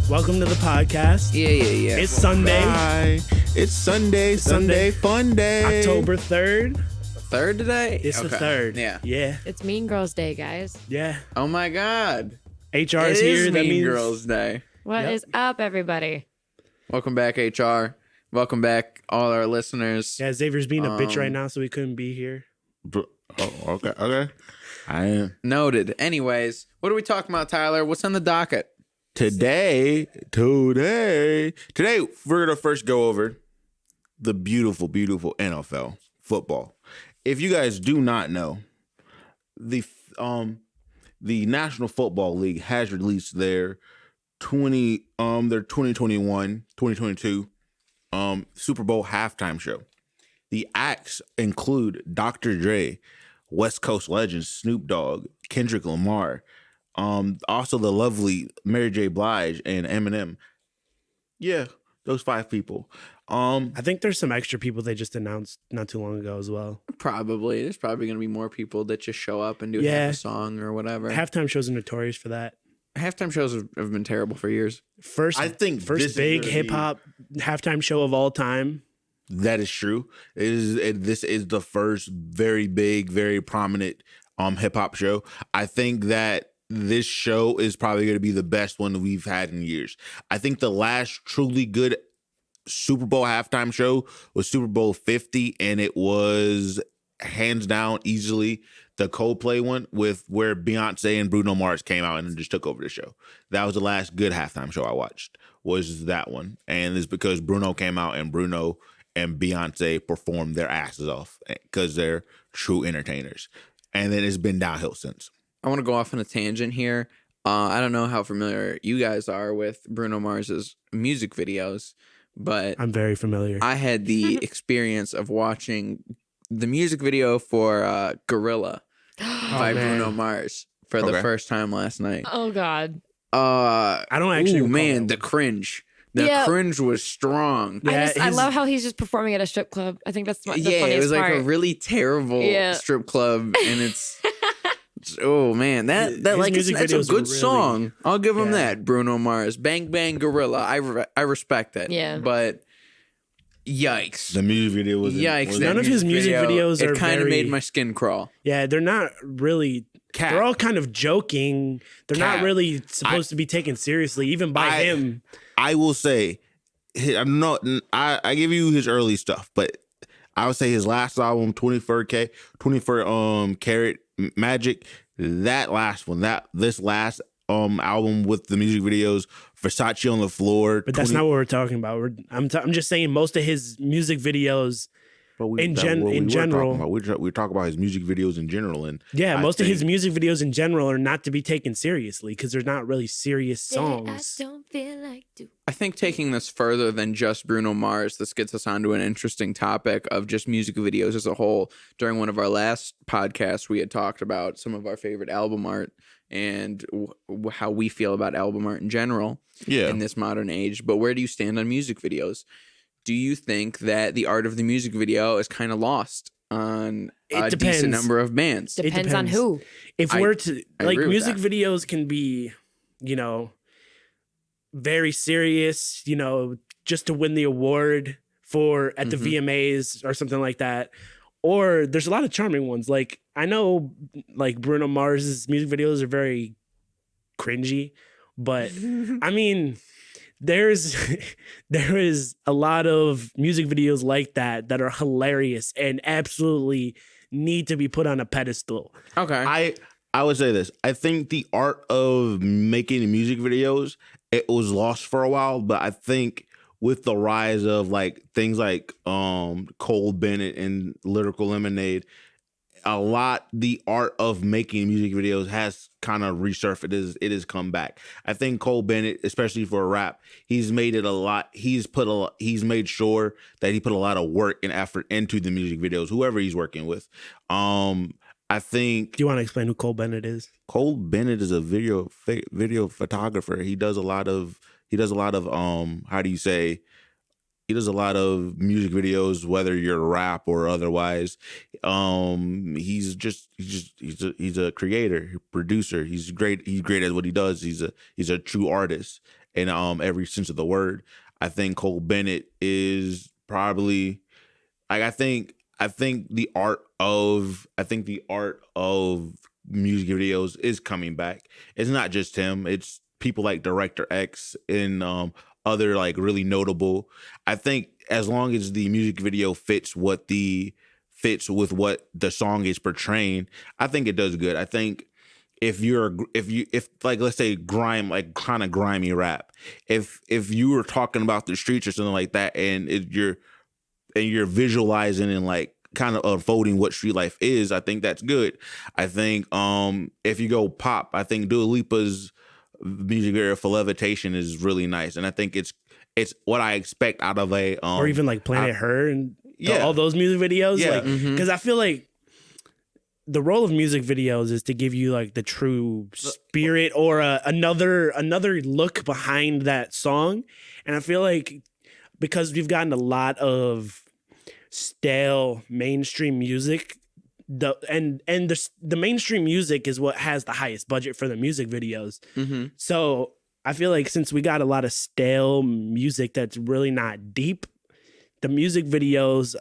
Welcome to the podcast. Yeah. It's Sunday. Bye. It's Sunday, fun day. October 3rd. Third today? It's the 3rd. Yeah. It's Mean Girls Day, guys. Yeah. Oh my God. HR is It here. is That Mean means Girls Day. What is up, everybody? Welcome back, HR. Welcome back, all our listeners. Yeah, Xavier's being a bitch right now, so he couldn't be here. Oh, okay. I am. Noted. Anyways, what are we talking about, Tyler? What's on the docket? Today, we're gonna first go over the beautiful NFL football. If you guys do not know, the National Football League has released their 2022 Super Bowl halftime show. The acts include Dr. Dre, West Coast legends Snoop Dogg, Kendrick Lamar, also the lovely Mary J. Blige and Eminem. Yeah, those 5 people. I think there's some extra people they just announced not too long ago as well. Probably. There's probably going to be more people that just show up and do half a song or whatever. Halftime shows are notorious for that. Halftime shows have been terrible for years. First big hip hop halftime show of all time. That is true. This is the first very big, very prominent hip hop show. I think that this show is probably going to be the best one we've had in years. I think the last truly good Super Bowl halftime show was Super Bowl 50, and it was hands down easily the Coldplay one with where Beyonce and Bruno Mars came out and just took over the show. That was the last good halftime show I watched, was that one. And it's because Bruno came out and Bruno and Beyonce performed their asses off because they're true entertainers. And then it's been downhill since. I want to go off on a tangent here. I don't know how familiar you guys are with Bruno Mars's music videos, but I'm very familiar. I had the experience of watching the music video for Gorilla by Bruno Mars for the first time last night. Oh, God. I don't actually recall man, that the cringe. The cringe was strong. Yeah, I love how he's just performing at a strip club. I think that's the funniest it was like part. a really terrible strip club, and it's oh man, that like it's a good song. I'll give him that. Bruno Mars, Bang Bang Gorilla. I respect it. Yeah, but yikes, the music video was yikes. None of his music videos are. It kind of made my skin crawl. Yeah, they're not really. They're all kind of joking. They're not really supposed to be taken seriously, even by him. I will say, I give you his early stuff, but I would say his last album, 24 Karat Magic, that last one, this last album with the music videos, Versace on the Floor. But that's not what we're talking about. I'm just saying most of his music videos. In general, we talk about his music videos in general, and most of his music videos in general are not to be taken seriously because they're not really serious songs. I don't feel like I think taking this further than just Bruno Mars, this gets us onto an interesting topic of just music videos as a whole. During one of our last podcasts, we had talked about some of our favorite album art and how we feel about album art in general in this modern age. But where do you stand on music videos? Do you think that the art of the music video is kind of lost on a decent number of bands? Depends on who. If we're to like, music videos can be, very serious, just to win the award for at the VMAs or something like that. Or there's a lot of charming ones. Like I know, like Bruno Mars's music videos are very cringy, but I mean. There is a lot of music videos like that are hilarious and absolutely need to be put on a pedestal. Okay. I would say this. I think the art of making music videos, it was lost for a while, but I think with the rise of like things like Cole Bennett and Lyrical Lemonade, the art of making music videos has kind of resurfaced. It has come back. I think Cole Bennett, especially for rap, he's made it a lot. He's made sure that he put a lot of work and effort into the music videos, whoever he's working with. I think. Do you want to explain who Cole Bennett is? Cole Bennett is a video photographer. He does a lot of how do you say? He does a lot of music videos, whether you're rap or otherwise. He's a creator, producer. He's great. He's great at what he does. He's a true artist, in every sense of the word. I think Cole Bennett is probably like I think the art of music videos is coming back. It's not just him. It's people like Director X and other like really notable. I think as long as the music video fits with what the song is portraying, I think it does good. I think if like let's say grime, like kind of grimy rap, if you were talking about the streets or something like that, and you're visualizing and like kind of unfolding what street life is, I think that's good. I think if you go pop, I think Dua Lipa's music video for Levitation is really nice, and I think it's what I expect out of a or even like Planet Her and yeah. all those music videos. Yeah. Like, because I feel like the role of music videos is to give you like the true spirit or another look behind that song. And I feel like because we've gotten a lot of stale mainstream music, the mainstream music is what has the highest budget for the music videos. So I feel like since we got a lot of stale music that's really not deep, the music videos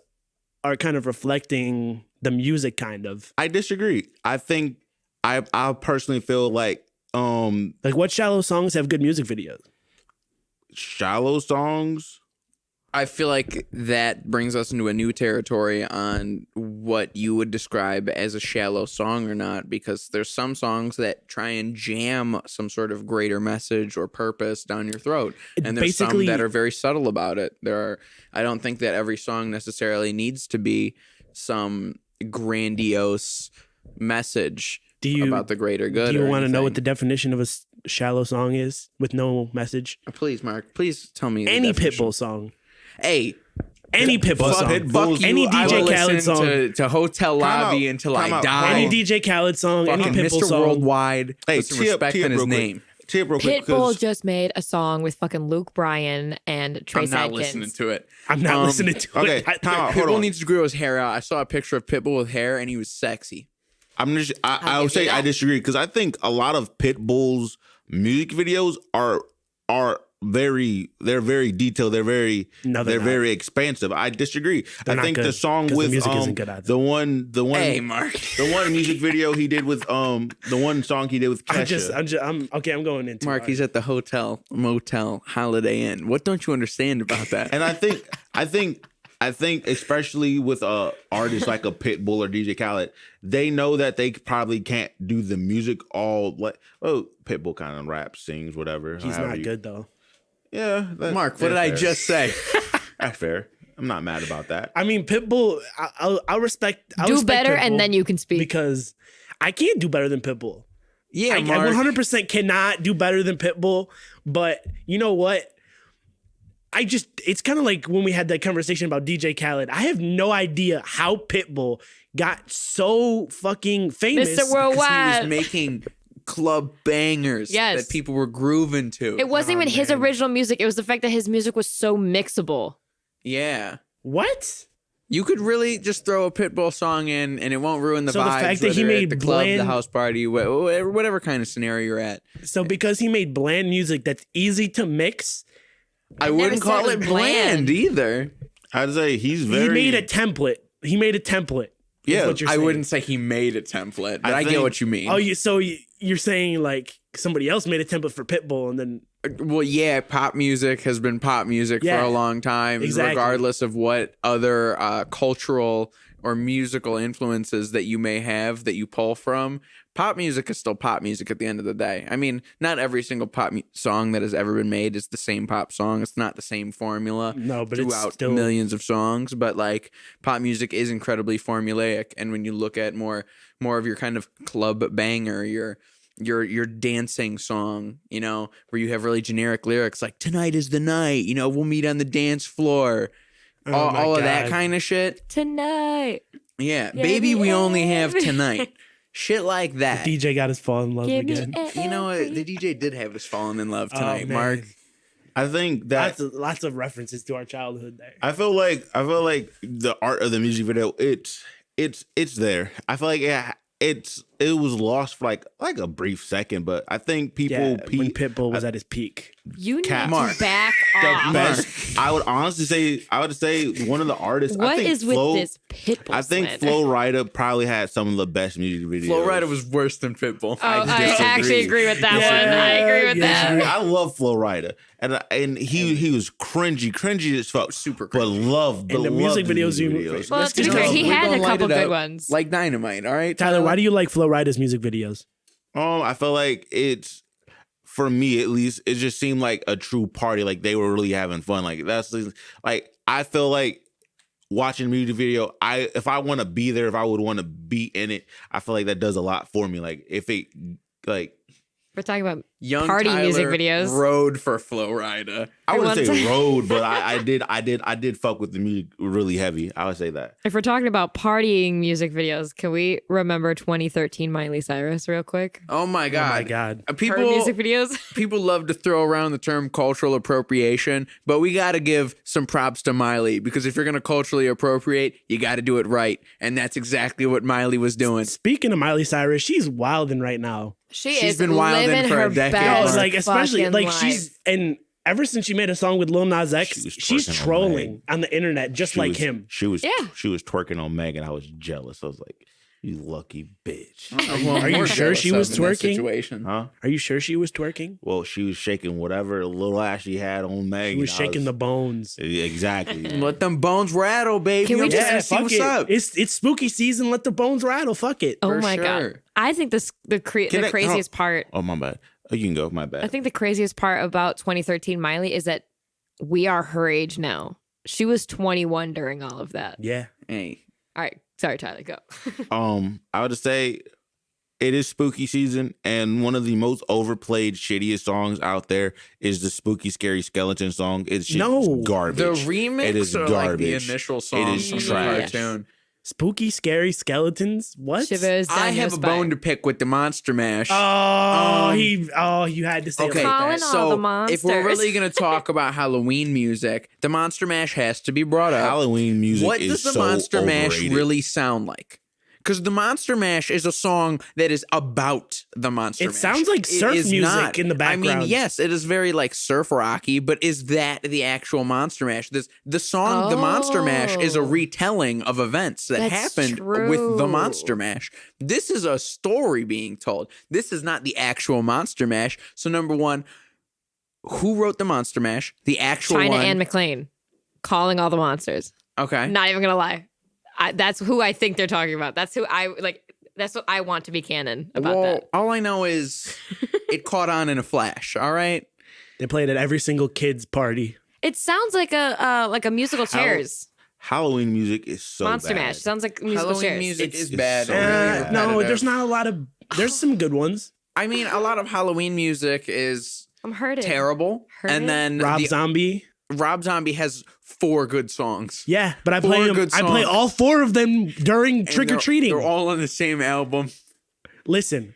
are kind of reflecting the music kind of. I disagree. I think I personally feel like what shallow songs have good music videos? Shallow songs. I feel like that brings us into a new territory on what you would describe as a shallow song or not, because there's some songs that try and jam some sort of greater message or purpose down your throat, and there's some that are very subtle about it. I don't think that every song necessarily needs to be some grandiose message about the greater good. Do you want to know what the definition of a shallow song is with no message? Please, Mark. Please tell me. Any Pitbull song. Hey, any Pitbull song. Any DJ Khaled song. To Hotel Lobby until I die. Any DJ Khaled song. Any Pitbull Mr. song. Worldwide. Hey, put some respect in his name. Pitbull just made a song with fucking Luke Bryan and Trace I'm not Adkins. listening to it. I'm not listening to it. Okay, time out. Hold Pitbull on. needs to grow his hair out. I saw a picture of Pitbull with hair, and he was sexy. I would say I disagree, because I think a lot of Pitbull's music videos are very detailed. They're very expansive. I disagree. I think the song with the one Hey, Mark. the one music video he did with the one song he did with Kesha. I'm going into Mark, he's at the hotel, motel, Holiday Inn. What don't you understand about that? And I think especially with artists like a Pitbull or DJ Khaled, they know that they probably can't do the music all like. Oh, Pitbull kind of raps, sings, whatever. He's not good though. Yeah, Mark, what did I just say? That's fair. I'm not mad about that. I mean, Pitbull. I respect. Do better, Pitbull and then you can speak. because I can't do better than Pitbull. Yeah, I Mark. 100% cannot do better than Pitbull. But you know what? It's kind of like when we had that conversation about DJ Khaled. I have no idea how Pitbull got so fucking famous. Mr. Worldwide. He was making club bangers that people were grooving to. It wasn't even his original music. It was the fact that his music was so mixable. Yeah. What? You could really just throw a Pitbull song in, and it won't ruin the vibes. So the fact that he whether made at the club, bland- the house party, whatever kind of scenario you're at. So because he made bland music that's easy to mix, I wouldn't call it bland either. I'd say he made a template. He made a template. Yeah, what you're I saying. wouldn't say he made a template, but I get what you mean. Oh, you're saying like somebody else made a template for Pitbull, and then Well, yeah, pop music has been pop music for a long time, regardless of what other cultural or musical influences that you may have that you pull from. Pop music is still pop music at the end of the day. I mean, not every single pop song that has ever been made is the same pop song. It's not the same formula but throughout it's still millions of songs. But like, pop music is incredibly formulaic, and when you look at more of your kind of club banger, your dancing song, you know, where you have really generic lyrics like "Tonight is the night," you know, "We'll meet on the dance floor," all of that kind of shit. Tonight. Yeah, baby, we only have tonight. Shit like that. The DJ got us falling in love again. You know what? The DJ did have us falling in love tonight, man. Mark. I think that lots of references to our childhood there. I feel like the art of the music video, it's there. I feel like it's it was lost for like a brief second, but I think people when Pitbull was at his peak. You need Cat. to Mark. back the off. best. I would honestly say one of the artists. What I think is with this Pitbull? I think slander? Flo Rida probably had some of the best music videos. Flo Rida was worse than Pitbull. Oh, I disagree. actually agree with that Yeah. one. I agree with Yeah. that. I love Flo Rida, and he was cringy as fuck, Super but cringy. And the music videos you- Well, Let's to be just fair, go. he We're had gonna a light couple it good up ones. like dynamite. All right, Tyler, why do you like Flo Rida's music videos? I feel like it's, for me at least, it just seemed like a true party. Like they were really having fun. Like that's like I feel like watching a music video. If I want to be there, if I would want to be in it, I feel like that does a lot for me. Like if it like. We're talking about Young party Tyler music videos. Rode for Flo Rida. I wouldn't Everyone's- say road, but I did fuck with the music really heavy. I would say that. If we're talking about partying music videos, can we remember 2013 Miley Cyrus real quick? Oh my god! Oh my god. Her People music videos. people love to throw around the term cultural appropriation, but we got to give some props to Miley because if you're going to culturally appropriate, you got to do it right, and that's exactly what Miley was doing. Speaking of Miley Cyrus, she's wilding right now. She's She's been wilding living for a her decade. best Like especially fucking like life. she's and ever since she made a song with Lil Nas X, She was she's twerking on trolling Meg. on the internet just like him. She was Yeah. she was twerking on Megan. I was jealous. I was like, "You lucky bitch." Well, Are you we're sure jealous she of was in that twerking? situation. Huh? Are you sure she was twerking? Well, she was shaking whatever little ass she had on Megan. She was shaking the bones. Exactly. Let them bones rattle, baby. Can we I'm just- trying to see fuck what's it. up. It's spooky season. Let the bones rattle. Fuck it. Oh For my sure. god! I think the Can I- craziest part. Oh my bad. Oh, you can go. My bad. I think the craziest part about 2013 Miley is that we are her age now. She was 21 during all of that. Yeah. Hey, All right, sorry, Tyler, go. I would say it is spooky season, and one of the most overplayed, shittiest songs out there is the spooky, scary skeleton song. It's just No. garbage. the remix It is or like the garbage. initial It song is from the trash. cartoon? Spooky, scary skeletons. What? Shivers down I your have a spine. bone to pick with the Monster Mash. You had to say it Okay, like Calling that. all so the if we're monsters. really gonna talk about Halloween music, the Monster Mash has to be brought up. Halloween music What is does the so Monster Mash overrated. really sound like? Because the Monster Mash is a song that is about the Monster It Mash. sounds like surf is music not. in the I mean, background. yes, it is very like surf rocky, but is that the actual Monster Mash? The song The Monster Mash is a Oh. retelling of events that That's happened with the true. Monster Mash. This is a story being told. This is not the actual Monster Mash. So number one, who wrote the Monster Mash? The actual China one. and McLean calling all the monsters. Okay. Not even gonna lie, that's who I think they're talking about. That's who I like. That's what I want to be canon about well, that. all I know is it caught on in a flash. All right. They played at every single kid's party. It sounds like a musical chairs. Halloween music is so Monster bad. Mash sounds like musical Halloween chairs. music It's- is it's bad. so and really bad. No, repetitive. there's not a lot of. There's some good ones. I mean, a lot of Halloween music is I'm hurting. terrible, Hurting? and then Rob Zombie. Rob Zombie has 4 good songs. Yeah, but I Four play them. good I play songs. all 4 of them during And trick or treating. They're all on the same album. Listen,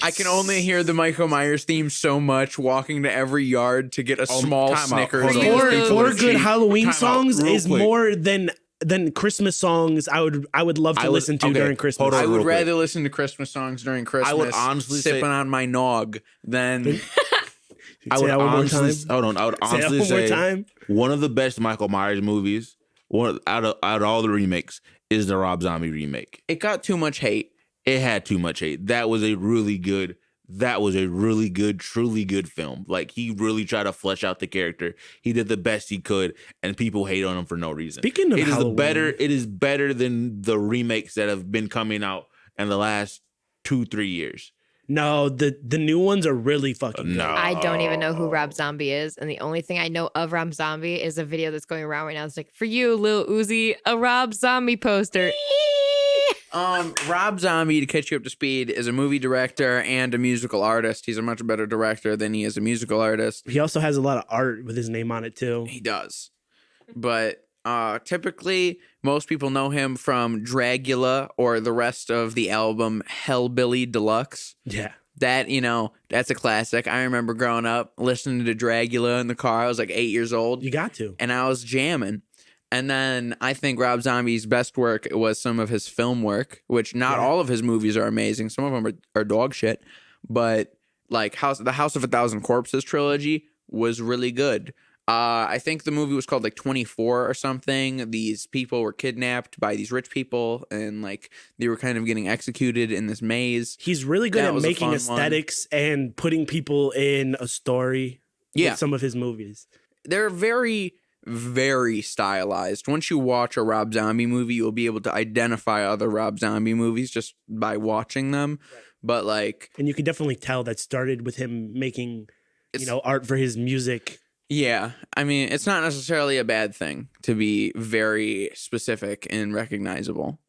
I can only hear the Michael Myers theme so much walking to every yard to get a small time out. Snickers. Hold on. and four people four to good cheat. Halloween Time out, songs real is quick. more than Christmas songs. I would love to I would- listen to okay, during Christmas. hold on. I would real quick. rather listen to Christmas songs during Christmas. I would honestly sipping say- on my nog than I Say would that one more honestly time. hold on. I would Say that honestly one more say time. one of the best Michael Myers movies, out of all the remakes, is the Rob Zombie remake. it got too much hate. It had too much hate. That was a really good, truly good film. Like he really tried to flesh out the character. He did the best he could, and people hate on him for no reason. Speaking of it is Halloween, it is better than the remakes that have been coming out in the last 2-3 years. no, the new ones are really fucking good. No. I don't even know who Rob Zombie is, and the only thing I know of Rob Zombie is a video that's going around right now. It's like, for you, Lil Uzi, a Rob Zombie poster. Rob Zombie, to catch you up to speed, is a movie director and a musical artist. He's a much better director than he is a musical artist. He also has a lot of art with his name on it too. He does. But typically, most people know him from Dragula or the rest of the album Hellbilly Deluxe. Yeah. That, that's a classic. I remember growing up listening to Dragula in the car. I was like 8 years old. You got to. And I was jamming. And then I think Rob Zombie's best work was some of his film work, which not all of his movies are amazing. Some of them are dog shit. But like the House of a Thousand Corpses trilogy was really good. I think the movie was called like 24 or something. These people were kidnapped by these rich people and like they were kind of getting executed in this maze. He's really good That at was a making fun aesthetics and putting people in a story with some of his movies. They're very, very stylized. Once you watch a Rob Zombie movie, you'll be able to identify other Rob Zombie movies just by watching them. Right. But like, and you can definitely tell that started with him making, art for his music. Yeah, I mean, it's not necessarily a bad thing to be very specific and recognizable.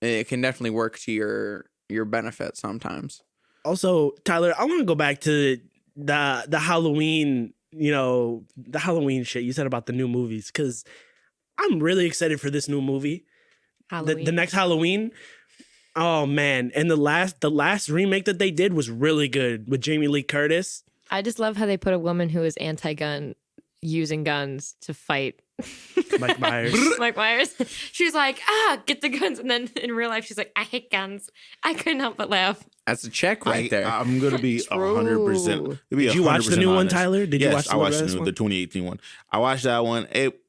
It can definitely work to your benefit sometimes. Also, Tyler, I want to go back to the Halloween, the Halloween shit you said about the new movies, because I'm really excited for this new movie. The next Halloween. Oh man, and the last remake that they did was really good with Jamie Lee Curtis. I just love how they put a woman who is anti-gun using guns to fight Mike Myers. Mike Myers. She's like, get the guns. And then in real life, she's like, I hate guns. I couldn't help but laugh. That's a check right there. I'm going to be 100%. Did you watch the new one, Tyler? Did you watch I watched the 2018 one. I watched that one. It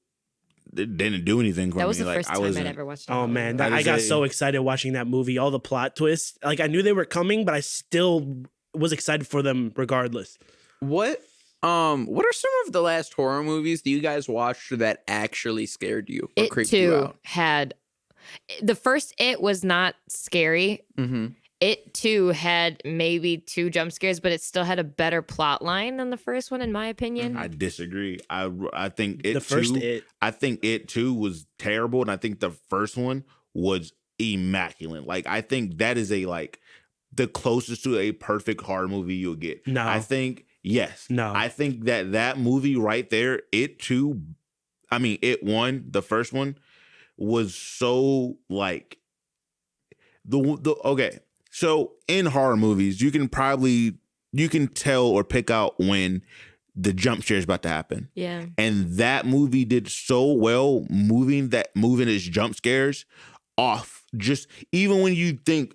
didn't do anything for me. That was the first time I'd ever watched it. Oh, man. I got so excited watching that movie. All the plot twists. Like, I knew they were coming, but I still was excited for them regardless. What are some of the last horror movies that you guys watched that actually scared you or creeped you out? The first It was not scary. Mm-hmm. It too had maybe 2 jump scares, but it still had a better plot line than the first one, in my opinion. I disagree. I think It I think It too was terrible, and I think the first one was immaculate. Like, I think that is the closest to a perfect horror movie you'll get. No, I think. Yes. No. I think that movie right there, It 1, the first one, was so like okay. So in horror movies, you can tell or pick out when the jump scare is about to happen. Yeah. And that movie did so well moving its jump scares off. Just even when you think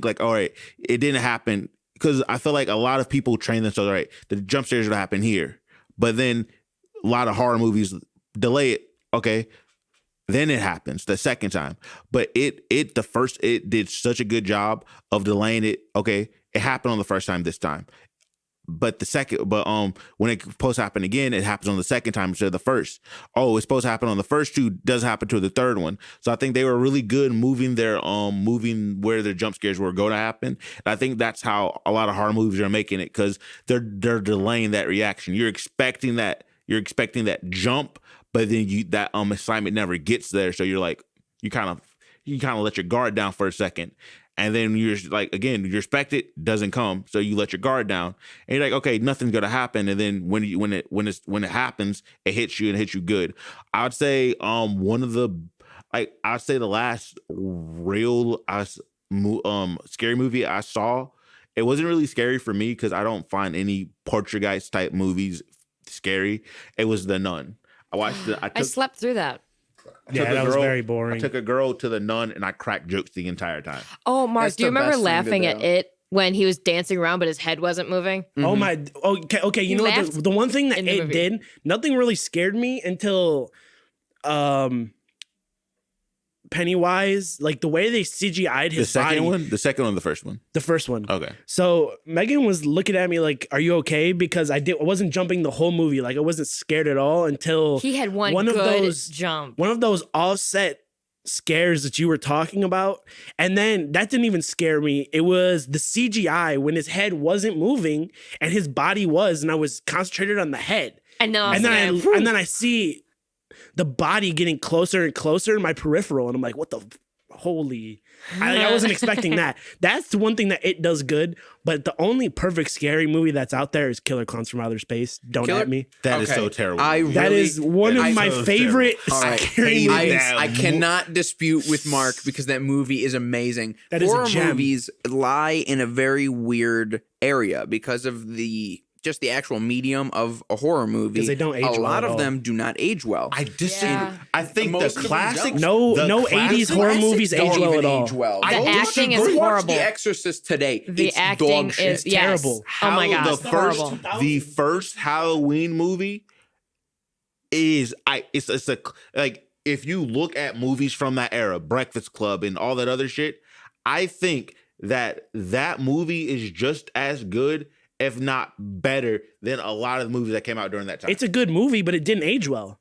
like, all right, it didn't happen. Because I feel like a lot of people train themselves, all right, the jump scares will happen here. But then a lot of horror movies delay it. Okay. Then it happens the second time. But it did such a good job of delaying it. Okay. It happened on the first time this time. But when it's supposed to happen again, it happens on the second time instead of the first. Oh, it's supposed to happen on the first 2, doesn't happen to the third one. So I think they were really good moving where their jump scares were going to happen. And I think that's how a lot of horror movies are making it, because they're delaying that reaction. You're expecting that jump, but then that assignment never gets there. So you're like, you kind of let your guard down for a second. And then you're like, again, you expect it, doesn't come, so you let your guard down, and you're like, okay, nothing's gonna happen. And then when it happens, it hits you and hits you good. I would say the last real scary movie I saw, it wasn't really scary for me because I don't find any poltergeist type movies scary. It was The Nun. I watched it. I slept through that. Yeah, that was very boring. I took a girl to The Nun and I cracked jokes the entire time. Oh, Mark, do you remember laughing at it when he was dancing around but his head wasn't moving? Mm-hmm. Oh my. Okay. You know what? The one thing that it did, nothing really scared me until Pennywise, like the way they CGI'd his body. The second one, the first one? The first one. Okay. So Meghan was looking at me like, are you okay? Because I wasn't jumping the whole movie. Like I wasn't scared at all until he had one of those jump. One of those offset scares that you were talking about. And then that didn't even scare me. It was the CGI when his head wasn't moving and his body was, and I was concentrated on the head. And then I see the body getting closer and closer in my peripheral, and I'm like, what the holy, I wasn't expecting that. That's the one thing that it does good, but the only perfect scary movie that's out there is Killer Clowns from Outer Space. Don't at me. That is so terrible. That is one of my favorite scary movies. I cannot dispute with Mark because that movie is amazing. That is a gem. Horror movies lie in a very weird area because of the just the actual medium of a horror movie, 'Cause they don't age a well lot at of all. them do not age well. I disagree. Yeah. I think Most the of them classics. don't. No the 80s horror Classics movies don't age well even at all. age well. The Go watch- acting go is watch horrible. The Exorcist today. The It's acting dog shit. is yes. terrible. Oh my god, The first Halloween movie is it's a like if you look at movies from that era, Breakfast Club and all that other shit, I think that movie is just as good, if not better, than a lot of the movies that came out during that time. It's a good movie, but it didn't age well.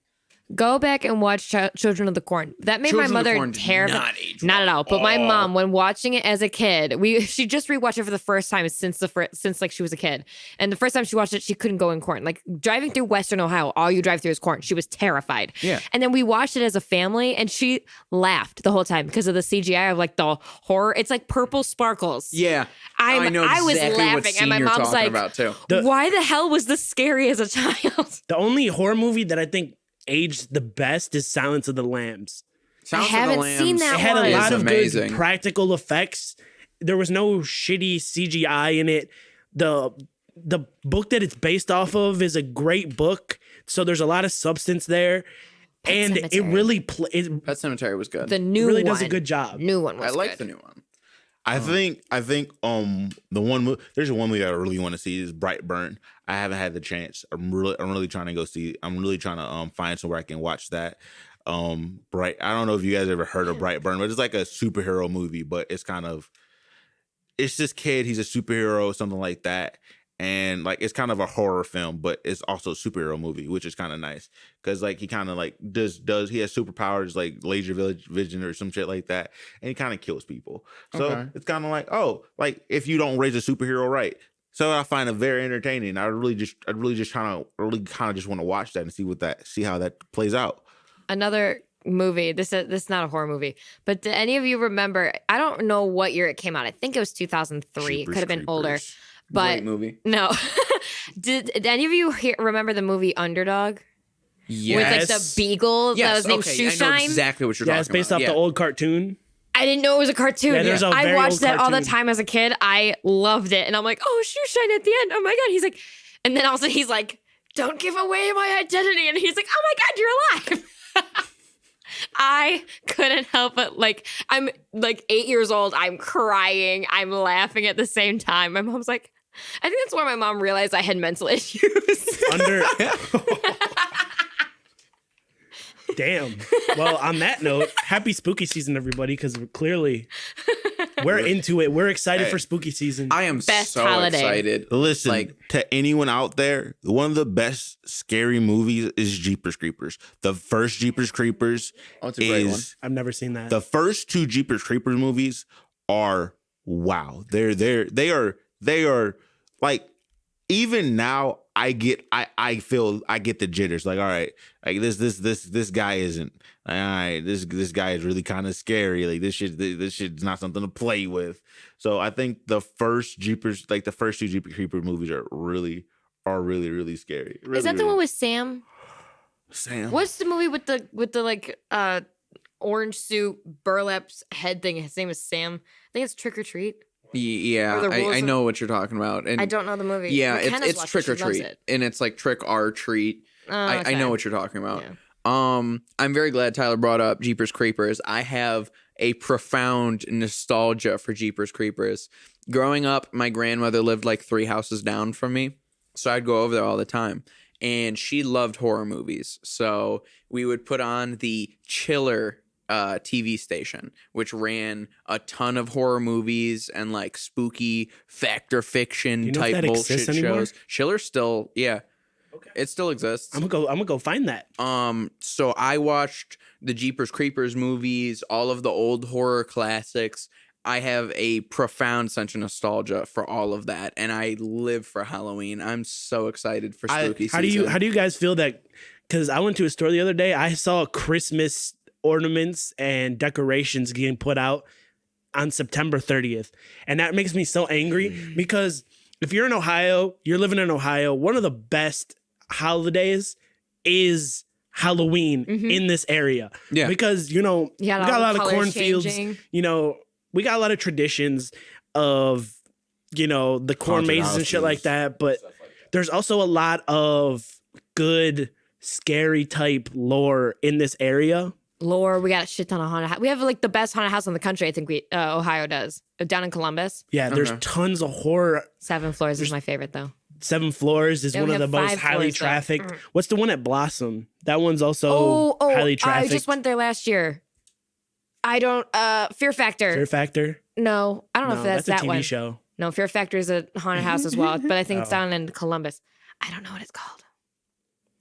Go back and watch Children of the Corn. That made Children my of the mother Corn did terrified. not age Not well. at all. But my mom, when watching it as a kid, she just rewatched it for the first time since like she was a kid. And the first time she watched it, she couldn't go in corn. Like driving through Western Ohio, all you drive through is corn. She was terrified. Yeah. And then we watched it as a family, and she laughed the whole time because of the CGI of like the horror. It's like purple sparkles. Yeah. I know was exactly what laughing, scene and my you're mom's talking like, about too. "Why the hell was this scary as a child?" The only horror movie that I think aged the best is Silence of the Lambs. Silence of the haven't Lambs seen that It had one. a is lot of amazing. good practical effects. There was no shitty CGI in it. The book that it's based off of is a great book, so there's a lot of substance there. And it Sematary. really Pet Cemetery was good. The new really one does a good job. New one was I like good. the new one. I think the one there's one movie I really want to see is Brightburn. I haven't had the chance. I'm really trying to go see. I'm really trying to find somewhere I can watch that. I don't know if you guys ever heard of Brightburn, but it's like a superhero movie, but it's this kid, he's a superhero, something like that. And like it's kind of a horror film, but it's also a superhero movie, which is kind of nice because like he kind of like does he has superpowers like laser vision or some shit like that, and he kind of kills people. So Okay. it's kind of like, oh, like if you don't raise a superhero right. So I find it very entertaining. I really just kind of just want to watch that and see how that plays out. Another movie. This is not a horror movie, but do any of you remember? I don't know what year it came out. I think it was 2003. It could have been older. But Great movie. no. Did any of you remember the movie Underdog? Yes. With like the beagle that was named okay. I know Shoeshine? exactly what you're Yeah, talking it's based about. off the old cartoon. I didn't know it was a cartoon. Yeah, there's a I very watched old that all the cartoon. time as a kid. I loved it. And I'm like, oh, Shoeshine at the end. Oh my God. He's like, and then also he's like, don't give away my identity. And he's like, oh my God, you're alive. I couldn't help but like, I'm like 8 years old. I'm crying. I'm laughing at the same time. My mom's like, I think that's where my mom realized I had mental issues. Damn. Well, on that note, happy spooky season, everybody, because clearly we're into it. We're excited for spooky season. I am Best so holiday. excited. Listen, Like- to anyone out there, one of the best scary movies is Jeepers Creepers. The first Jeepers Creepers Oh, it's a great one. is I've never seen that. the first two Jeepers Creepers movies are wow. They are like even now I feel I get the jitters. Like, all right, like this guy isn't all right. This guy is really kind of scary. Like this shit's not something to play with. So I think the first two Jeepers Creepers movies are really scary. Is that the one with Sam? Sam? What's the movie with the like orange suit burlap head thing? His name is Sam. I think it's Trick or Treat. Yeah, Or the rules I of- know what you're talking about. And I don't know the movie. Yeah, McKenna's it's watched Trick it. or She loves Treat, it. and it's like Trick or Treat. Oh, I okay. know what you're talking about. Yeah. I'm very glad Tyler brought up Jeepers Creepers. I have a profound nostalgia for Jeepers Creepers. Growing up, my grandmother lived like 3 houses down from me, so I'd go over there all the time. And she loved horror movies, so we would put on the Chiller TV station, which ran a ton of horror movies and like spooky fact or fiction Do you know if type that bullshit exists anymore? shows. Chiller still, yeah, it still exists. I'm gonna go find that. So I watched the Jeepers Creepers movies, all of the old horror classics. I have a profound sense of nostalgia for all of that, and I live for Halloween. I'm so excited for spooky season. How do you guys feel that? Because I went to a store the other day. I saw Christmas ornaments and decorations getting put out on September 30th, and that makes me so angry because if you're in Ohio, you're living in Ohio. One of the best holidays is Halloween in this area. Yeah. Because we got a lot of colors cornfields. changing. We got a lot of traditions of the corn Haunted mazes and shit like houses. that, but There's also a lot of good, scary type lore in this area. Lore, we got a shit ton of haunted house. We have like the best haunted house in the country. I think Ohio does down in Columbus. Yeah, there's tons of horror. 7 floors is my favorite though. 7 floors is They one of only the have most 5 highly floors, though. trafficked. What's the one at Blossom? That one's also highly I trafficked. just went there last year. I don't. Fear Factor. Fear Factor. No, I don't know if that's a that TV one. show. No, Fear Factor is a haunted house as well, but I think it's down in Columbus. I don't know what it's called.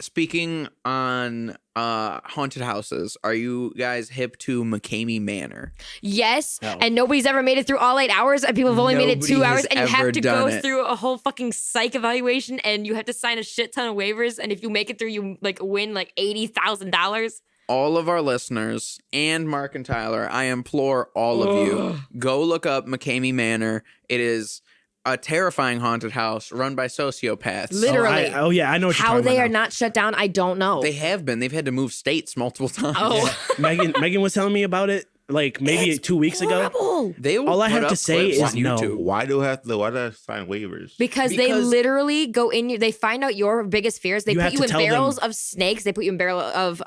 Speaking on haunted houses, are you guys hip to Mckamey Manor? Yes, No. and nobody's ever made it through all 8 hours, and people have only made it 2 Nobody hours, has and you have ever to done go it. through a whole fucking psych evaluation, and you have to sign a shit ton of waivers, and if you make it through, you like win like $80,000. All of our listeners and Mark and Tyler, I implore all of you, go look up Mckamey Manor. It is a terrifying haunted house run by sociopaths. Literally. I know what you're How talking they about are now. not shut down, I don't know. They have been. They've had to move states multiple times. Oh. Megan was telling me about it like maybe It's 2 weeks ago. horrible. They will All I put have to up say clips is on no. YouTube. Why do I sign waivers? Because they Because- literally go in you. They find out your biggest fears. They You put have you to in tell barrels them. of snakes. They put you in barrel of.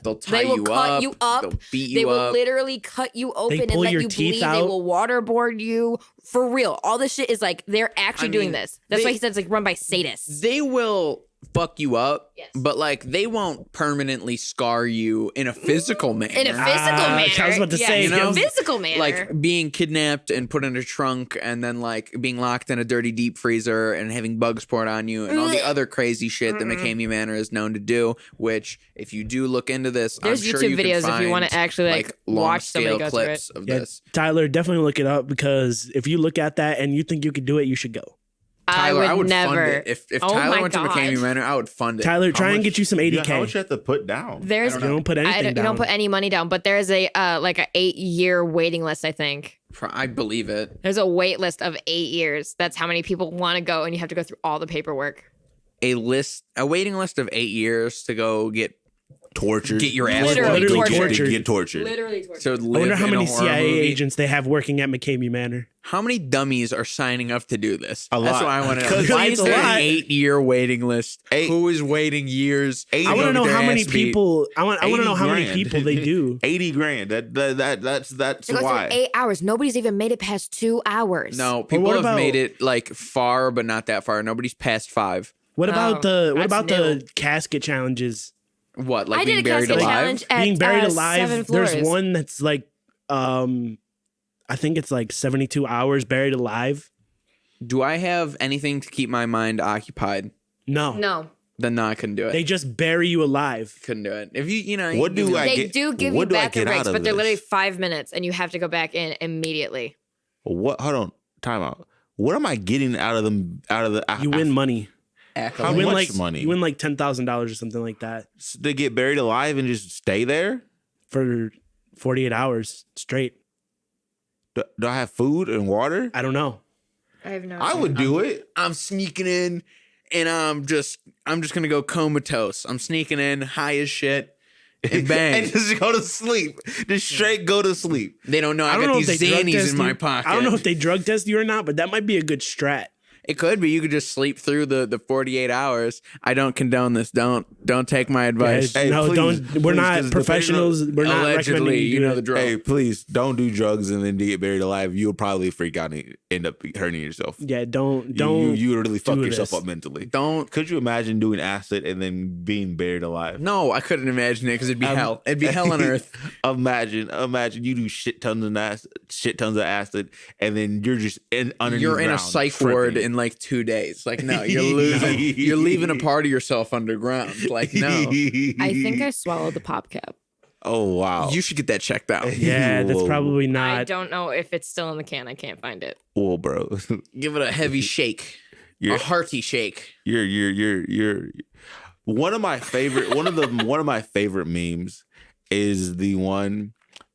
They'll tie They will you cut up. you up. They'll beat They you will up. literally cut you open and pull let your you teeth bleed. They out. will waterboard you for real. All this shit is like they're actually I doing mean, this. That's they- why he said it's like run by sadists. They will fuck you up, Yes. but like they won't permanently scar you in a physical manner. In a physical Ah, manner. I was about to say, you know, physical manner. like being kidnapped and put in a trunk and then like being locked in a dirty deep freezer and having bugs poured on you and all the other crazy shit that Mckamey Manor is known to do, which if you do look into this, There's I'm sure YouTube you can videos if you find, want to actually like watch somebody long-scale go through clips it. of Yeah, this. Tyler, definitely look it up because if you look at that and you think you could do it, you should go. Tyler, I would never. fund it. If Oh Tyler my went to God. Mckamey Manor, I would fund it. Tyler, try and much- get you some How 80K. much you have to put down? There's You don't put anything you down. don't put any money down, but there's a like a 8-year waiting list. I think I believe it. there's a wait list of 8 years. That's how many people want to go, and you have to go through all the paperwork. A waiting list of 8 years to go get Tortured. Get your ass Literally tortured. tortured. Get tortured. Literally torture. to I live wonder how in a many horror CIA movie. agents they have working at Mckamey Manor. How many dummies are signing up to do this? A That's lot. what I want to know. Because Why it's is a there lot. an 8-year waiting list? Eight- Who is waiting years? Eight- I want to go know get how their many ass beat? people. I want to 80 know how many grand. people they do. 80 grand. That's It goes through why. 8 hours. Nobody's even made it past 2 hours. No, people what have about- made it like far, but not that far. Nobody's past 5. What about Oh, the that's the casket challenges? What, like I did being a buried casket alive? challenge at Being buried 7 alive. floors. There's one that's like, I think it's like 72 hours buried alive. Do I have anything to keep my mind occupied? No, No, Then no, I couldn't do it. they just bury you alive. couldn't do it. If you know, What do I they get? do give you what do I bathroom get breaks, out but of they're literally this? 5 minutes, and you have to go back in immediately. What? Hold on. Time out. What am I getting out of them? Out of the? You win money. How You win much like money? You win like $10,000 or something like that to get buried alive and just stay there? for 48 hours straight. Do I have food and water? I don't know. I have no. I would do it. I'm sneaking in, and I'm just gonna go comatose. I'm sneaking in, high as shit, and bang. and just go to sleep. Just straight go to sleep. They don't know I don't got know these if they drug Xannies test in my you. pocket. I don't know if they drug test you or not, but that might be a good strat. It could be. You could just sleep through the 48 hours. I don't condone this. Don't take my advice. Hey, no, please, don't. We're please, not 'cause professionals. We're not Allegedly, recommending you do know that. the drill. Hey, please don't do drugs and then to get buried alive. You'll probably freak out and end up hurting yourself. Yeah, don't. You really fuck do yourself this. up mentally. Don't. Could you imagine doing acid and then being buried alive? No, I couldn't imagine it because it'd be hell. It'd be hell on earth. Imagine you do shit tons of acid, and then you're just underneath. You're in a ground, psych tripping. ward in like 2 days. Like, no, you're losing. You're leaving a part of yourself underground. Like, no. I think I swallowed the pop cap. Oh wow! You should get that checked out. Yeah, that's Whoa. probably I not. don't know if it's still in the can. I can't find it. Whoa, bro. Give it a heavy shake. You're- A hearty shake. You're one of my favorite memes is the one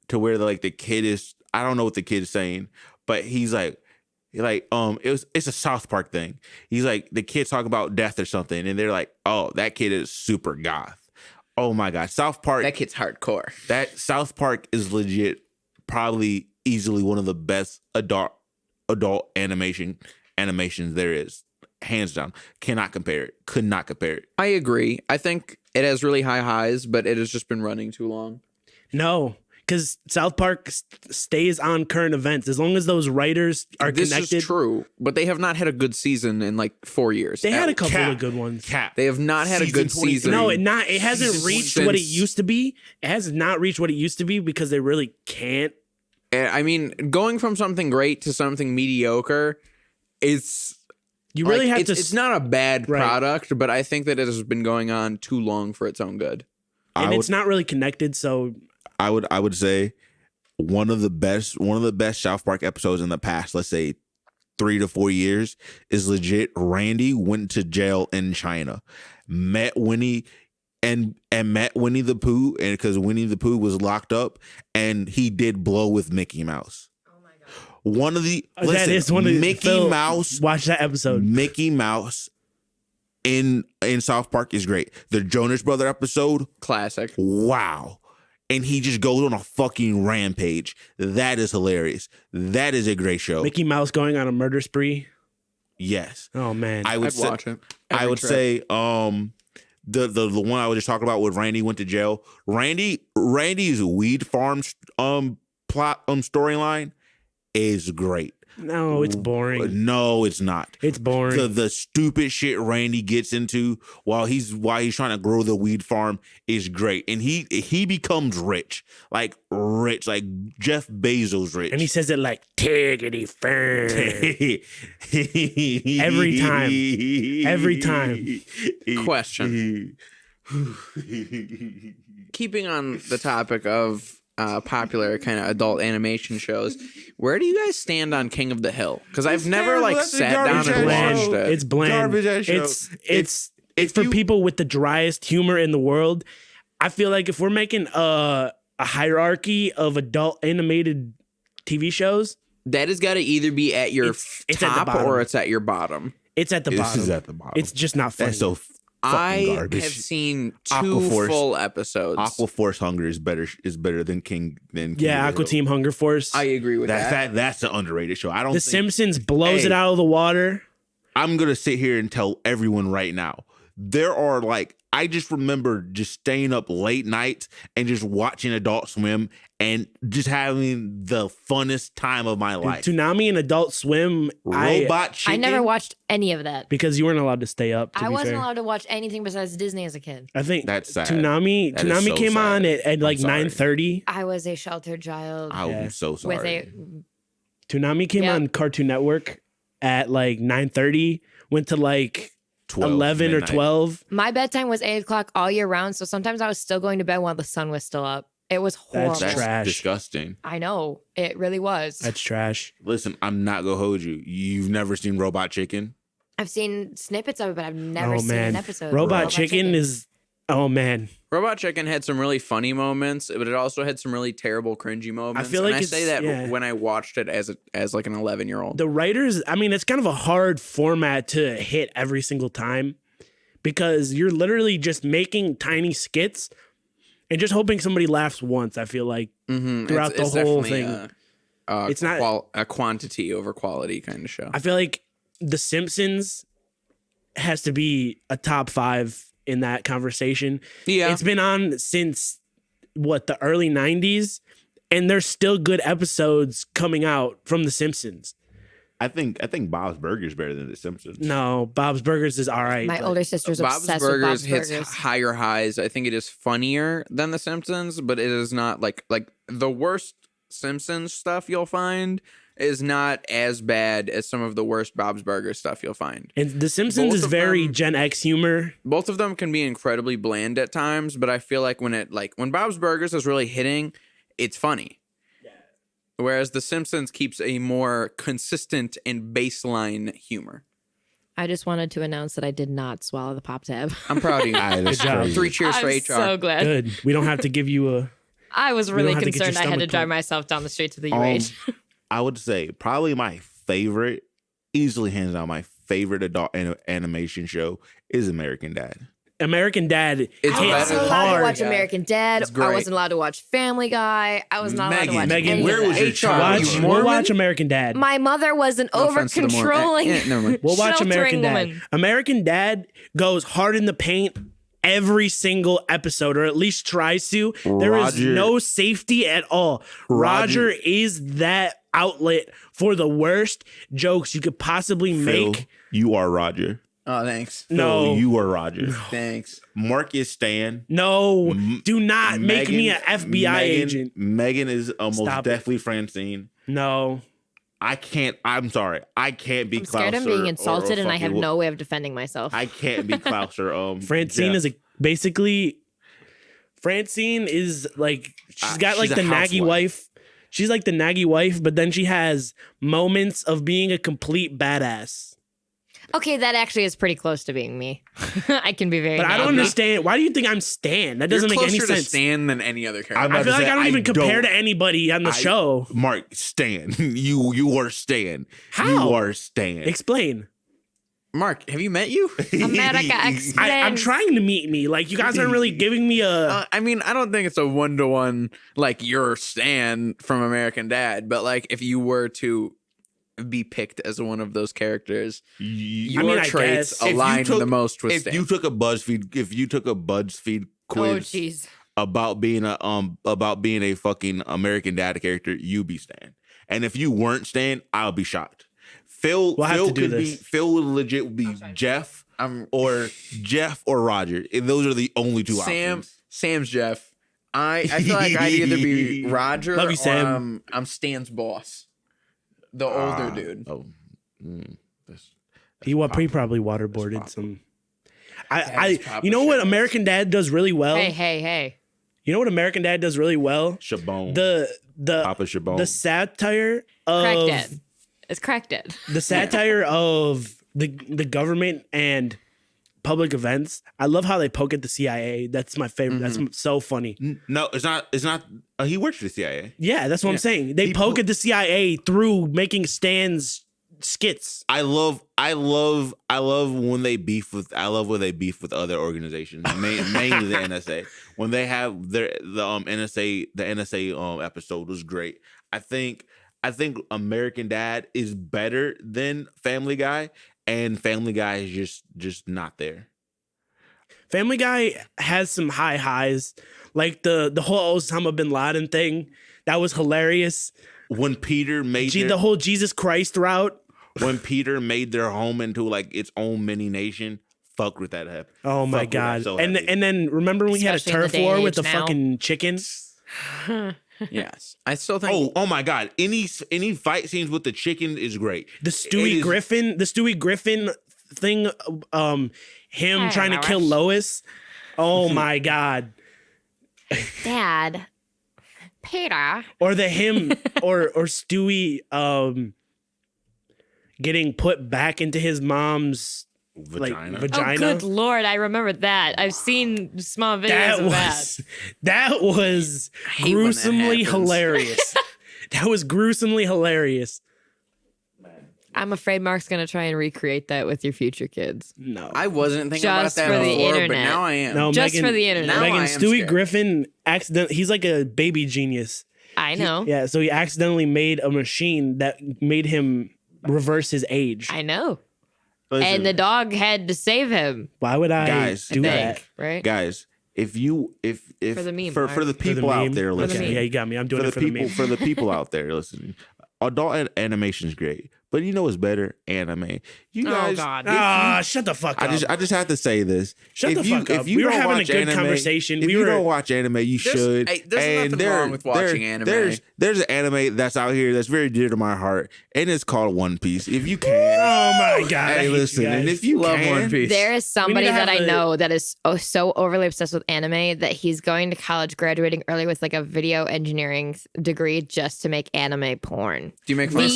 to where like the kid is, I don't know what the kid is saying, but he's like it's a South Park thing. He's like, the kids talk about death or something, and they're like, oh, that kid is super goth. Oh my god, South Park. That kid's hardcore. That South Park is legit, probably easily one of the best adult animations there is. hands down. Cannot compare it. Could not compare it. I agree. I think it has really high highs, but it has just been running too long. No, because South Park stays on current events as long as those writers are connected. This is true, but they have not had a good season in like 4 years. They had a couple of good ones. They have not had a good season. No, it hasn't reached what it used to be. It has not reached what it used to be because they really can't. I mean, going from something great to something mediocre, it's you really have to. It's not a bad product, but I think that it has been going on too long for its own good, and it's not really connected. So I would say one of the best South Park episodes in the past, let's say 3 to 4 years, is legit. Randy went to jail in China, met Winnie. And met Winnie the Pooh, and because Winnie the Pooh was locked up, and he did blow with Mickey Mouse. Oh my god! One of the Mickey Mouse. Watch that episode. Mickey Mouse in South Park is great. The Jonas Brother episode, classic. Wow! And he just goes on a fucking rampage. That is hilarious. That is a great show. Mickey Mouse going on a murder spree. Yes. Oh man, I'd watch it. I would say The one I was just talking about with Randy went to jail. Randy's weed farm plot storyline is great. No, it's boring. No, it's not. It's boring. The stupid shit Randy gets into while he's trying to grow the weed farm is great, and he becomes rich, like Jeff Bezos rich, and he says it like tiggity fern every time. Question. Keeping on the topic of popular kind of adult animation shows, where do you guys stand on King of the Hill? Because I've never sat down and watched it. It's bland. It's for people with the driest humor in the world. I feel like if we're making a hierarchy of adult animated TV shows, that has got to either be at your top or it's at your bottom. It's at the bottom. This is at the bottom. It's just not funny. That's so garbage. Have seen two full episodes. Aqua Force Hunger is better than King. Aqua Team Hunger Force. I agree with that. That's an underrated show. The Simpsons blows it out of the water. I'm gonna sit here and tell everyone right now. There are I just remember just staying up late nights and just watching Adult Swim and just having the funnest time of my life. Toonami and Adult Swim. Robot Chicken. I never watched any of that. Because you weren't allowed to stay up. I wasn't allowed to watch anything besides Disney as a kid. I think that's sad. Toonami came on at 9:30. I was a sheltered child. I'm so sorry. Toonami came on Cartoon Network at 9:30. Went to 11 midnight. or 12. My bedtime was 8 o'clock all year round, so sometimes I was still going to bed while the sun was still up. It was horrible. That's trash. Disgusting. I know. It really was. That's trash. Listen, I'm not gonna hold you. You've never seen Robot Chicken? I've seen snippets of it, but I've never seen an episode. Robot Chicken is... Oh, man. Robot Chicken had some really funny moments, but it also had some really terrible, cringy moments. I feel like I say that when I watched it as an 11-year-old. The writers, it's kind of a hard format to hit every single time because you're literally just making tiny skits and just hoping somebody laughs once, I feel like, throughout the whole thing. It's not a quantity over quality kind of show. I feel like The Simpsons has to be a top 5 in that conversation. Yeah. It's been on since the early 90s, and there's still good episodes coming out from The Simpsons. I think Bob's Burgers better than The Simpsons. No, Bob's Burgers is all right. My older sister's obsessed with Bob's Burgers. Hits higher highs. I think it is funnier than The Simpsons, but it is not like the worst Simpsons stuff you'll find is not as bad as some of the worst Bob's Burgers stuff you'll find. And The Simpsons is very Gen X humor. Both of them can be incredibly bland at times, but I feel like when Bob's Burgers is really hitting, it's funny. Yeah. Whereas The Simpsons keeps a more consistent and baseline humor. I just wanted to announce that I did not swallow the pop tab. I'm proud of you. Good job. 3 cheers for HR. I'm so glad. Good. We don't have to give you a... I was really concerned I had to drive myself down the street to the UH. I would say probably my favorite, easily hands down my favorite adult animation show is American Dad. American Dad It's hits I wasn't allowed to hard. watch American Dad. It's I great. wasn't allowed to watch Family Guy. I was not allowed to watch Megan, any where of was that. your child? Watch, You we'll Mormon? watch American Dad. My mother was an No offense to the Mormon. over-controlling, Never mind. We'll watch sheltering American Dad. woman. American Dad goes hard in the paint every single episode, or at least tries to. There is Roger- no safety at all. Roger is that outlet for the worst jokes you could possibly Phil, make. you are Roger. Oh, thanks. No. Phil, you are Roger. Thanks. Mark is Stan. No, do not make me an Megan- FBI agent. Megan is almost Stop it. definitely Francine. No. I'm sorry. I can't be I'm scared Klaus I'm being or insulted, and I have fucking- no way of defending myself. I can't be Klaus or Francine Jeff. Francine is like, she's got like she's the a naggy housewife. wife. She's like the naggy wife, but then she has moments of being a complete badass. Okay, that actually is pretty close to being me. I can be very. But I don't naggy. understand. Why do you think I'm Stan? That doesn't You're make any closer to sense. Stan than any other character. I'm I about feel to like say, I don't even compare don't- to anybody on the show. Mark, Stan. You are Stan. How? You are Stan. Explain. Mark, have you met you? America explains. I'm trying to meet me. Like, you guys aren't really giving me a. I mean, I don't think it's a 1-to-1 like you're Stan from American Dad, but like if you were to be picked as one of those characters, your mean, I traits guess. If you align took- the most with if Stan. you took a BuzzFeed Oh quiz jeez. about being a fucking American Dad character, you be Stan. And if you weren't Stan, I'll be shocked. Phil We'll have to do could this. Phil would legit would be Jeff or Roger. And those are the only two options. Sam's Jeff. I feel like I'd either be Roger Love you, or Sam. I'm Stan's boss. The older dude. Oh, He probably waterboarded some. That's Papa You know what Sheperd. American Dad does really well? Hey. You know what American Dad does really well? Chabon. The Papa Chabon. the satire Crack of dead. It's crack dead. the satire of the government and public events. I love how they poke at the CIA. That's my favorite. That's so funny. No, it's not. He works for the CIA. Yeah, that's what I'm saying. They poke at the CIA through making Stan's skits. I love when they beef with other organizations, mainly the NSA. When they have the NSA episode was great. I think American Dad is better than Family Guy, and Family Guy is just not there. Family Guy has some high highs, like the whole Osama bin Laden thing. That was hilarious. When Peter made The whole Jesus Christ route. when Peter made their home into like its own mini nation, fuck with that happen. Oh my Fuck with that god! so And heavy. then remember when we had a Especially in the turf day and war with age the now. fucking chickens? Yes. I still think Oh my god! Any fight scenes with the chicken is great. The Stewie Griffin thing. Him Hey, trying to kill Lois. Lois. Oh my god! Dad. Peter. Or the him or Stewie getting put back into his mom's Vagina. vagina. Oh, good lord! I remember that. I've seen small videos That of that. was hate when that gruesomely happens. hilarious. That was gruesomely hilarious. I'm afraid Mark's gonna try and recreate that with your future kids. No. I wasn't thinking Just about that for the before, but internet. now I am. No, Just Megan, for the internet. Now I Megan, am Stewie scared. Griffin he's like a baby genius. I know. Yeah, so he accidentally made a machine that made him reverse his age. I know. Listen, And the dog had to save him. Why would I Guys, do I that? think, right? guys, if For the meme, for Mark. the For the people out meme? there For the listening, meme. Yeah, you got me. I'm doing it for the meme. for the people out there listening, adult animation is great, but you know what's better? Anime. You Oh, guys, God. if you- Ah, shut the fuck up. I just have to say this. Shut If the you- fuck if up. you We were don't having a watch good anime- conversation. If We you were don't watch anime, you should. there's nothing wrong with watching anime. There's an anime that's out here that's very dear to my heart, and it's called One Piece. If you can, Oh my god. I hey, hate listen, you guys. and if you Love can, One Piece. There is somebody to that have I a- know that is so overly obsessed with anime that he's going to college, graduating early with like a video engineering degree just to make anime porn. Do you make fun of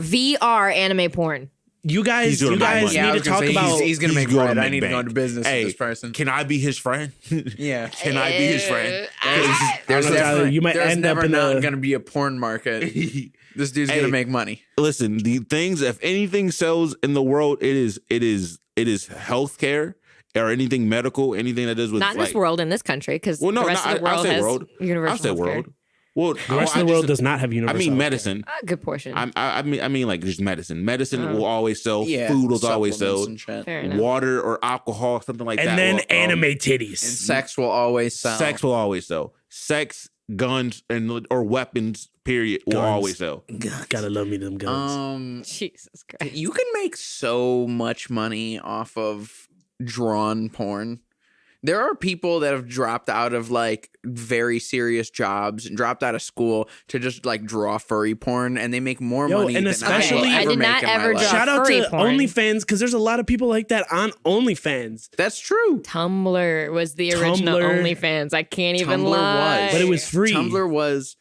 VR anime porn. You guys, He's gonna you make guys money. Yeah, I need was to gonna talk say, about. he's gonna He's make gonna bread. I make need to go bank. into business Hey, with this person. Can I be his friend? Yeah. Can I be his friend? There's I don't know, Tyler, never, you might there's end up never in not a- gonna be a porn market. This dude's Hey. gonna make money. Listen, the things, if anything sells in the world, it is healthcare or anything medical, anything that does with Not in this world, in this country, because Well, no, the rest no, of the world I'll say has world. universal I'll say healthcare. world. Well, The rest of the world does not have universal. I mean healthcare. medicine. A good portion. I mean like just medicine. Medicine will always sell. Yeah, Food will always supplements sell. and shit. Fair enough. Water or alcohol, something like that. And then will, anime And titties. sex will always sell. Sex will always sell. Sex, guns, and or weapons. Period will Guns. always sell. Gotta love me them guns. Jesus Christ. You can make so much money off of drawn porn. There are people that have dropped out of like very serious jobs and dropped out of school to just like draw furry porn, and they make more Yo, money and than especially- I I will ever did make not in my ever life. draw Shout out furry to porn. OnlyFans because there's a lot of people like that on OnlyFans. That's true. Tumblr was the original Tumblr. OnlyFans. I can't even Tumblr lie. was. But it was free. Tumblr was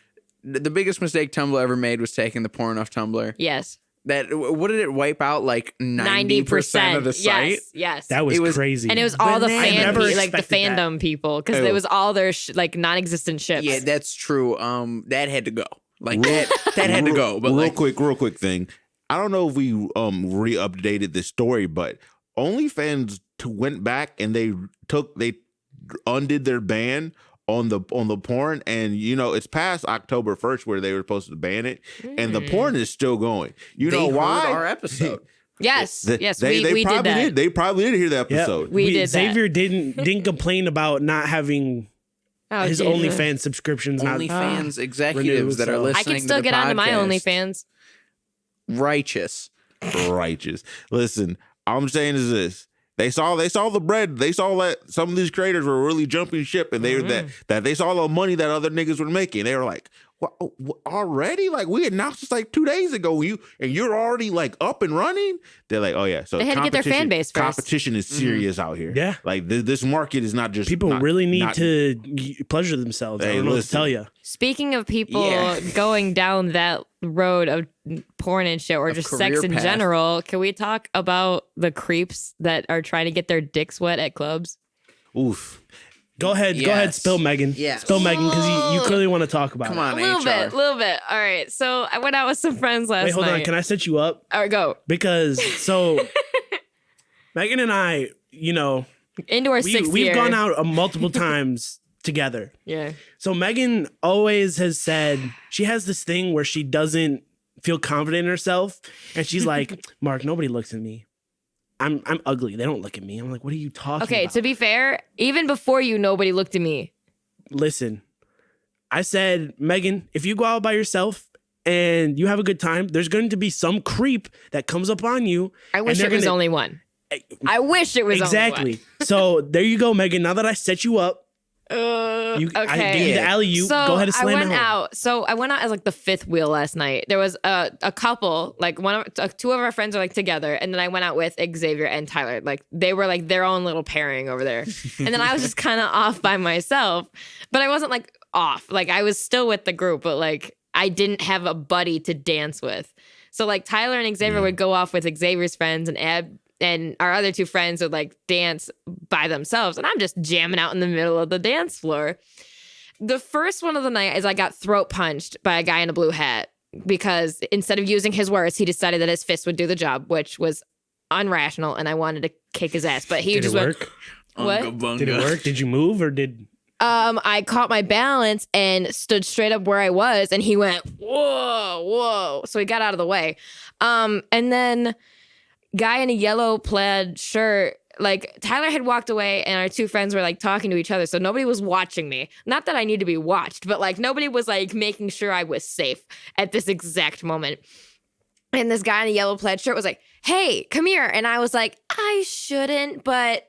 the biggest mistake Tumblr ever made was taking the porn off Tumblr. Yes. That what did it wipe out like 90% of the site? Yes. Yes. That was It was- crazy. and it was all the Bananas. I fan, never like the expected that. fandom people, because Oh. it was all their like non-existent ships. Yeah, that's true. That had to go. Like that had to go. But real like, quick thing. I don't know if we re-updated this story, but OnlyFans went back and they undid their ban on the porn, and you know it's past October 1st where they were supposed to ban it, and the porn is still going. You they know heard why? our episode. Yes. yes. They we did probably that. They probably did hear the Yeah, episode. We did that. Xavier didn't complain about not having Oh, his Jesus. OnlyFans subscriptions. OnlyFans executives that are so- listening. I can to still the get onto my podcast. OnlyFans. Righteous. Righteous. Listen, all I'm saying is this. They saw the bread. They saw that some of these creators were really jumping ship, and they that they saw the money that other niggas were making. They were like, "What already? Like we announced this like 2 days ago. You're already like up and running." They're like, "Oh yeah." So They had to get their fan base first. Competition is serious out here. Yeah. like this market is not just People not- really need not- to pleasure themselves. I Hey, don't know what to listen. tell you. Speaking of people Yeah. going down that road of porn and shit, or Of just career sex in path. general, can we talk about the creeps that are trying to get their dicks wet at clubs? Oof. Go ahead, Yes. spill Megan. Yes. Spill Megan because you clearly want to talk about Come it. on, A little HR. bit. All right. So I went out with some friends last Wait, hold night. on. Can I set you up? All right, go. Because so Megan and I, you know, Into our sixth we've year. gone out multiple times together. Yeah. So Megan always has said she has this thing where she doesn't feel confident in herself, and she's like, "Mark, nobody looks at me. I'm ugly. They don't look at me." I'm like, "What are you talking Okay, about?" to be fair, even before you, nobody looked at me. Listen, I said, Megan, if you go out by yourself and you have a good time, there's going to be some creep that comes up on you. I wish and it they're was gonna- only one. I wish it was Exactly. So there you go, Megan. Now that I set you up, only one. I Okay. gave you the alley oop. So Go ahead and slam I went it home. out. So I went out as like the fifth wheel last night. There was a couple, like two of our friends are like together, and then I went out with Xavier and Tyler. Like they were like their own little pairing over there, and then I was just kind of off by myself. But I wasn't like off. Like I was still with the group, but like I didn't have a buddy to dance with. So like Tyler and Xavier would go off with Xavier's friends, and Ab and our other two friends would like dance by themselves, and I'm just jamming out in the middle of the dance floor. The first one of the night is I got throat punched by a guy in a blue hat because instead of using his words, he decided that his fist would do the job, which was unrational, and I wanted to kick his ass. But he Did it just work? What? Unga bunga. Did it work? Did you move or did? I caught my balance and stood straight up where I was, and he went, whoa, whoa. So he got out of the way. And then guy in a yellow plaid shirt, like Tyler had walked away and our two friends were like talking to each other. So nobody was watching me. Not that I need to be watched, but like nobody was like making sure I was safe at this exact moment. And this guy in a yellow plaid shirt was like, "Hey, come here." And I was like, I shouldn't, but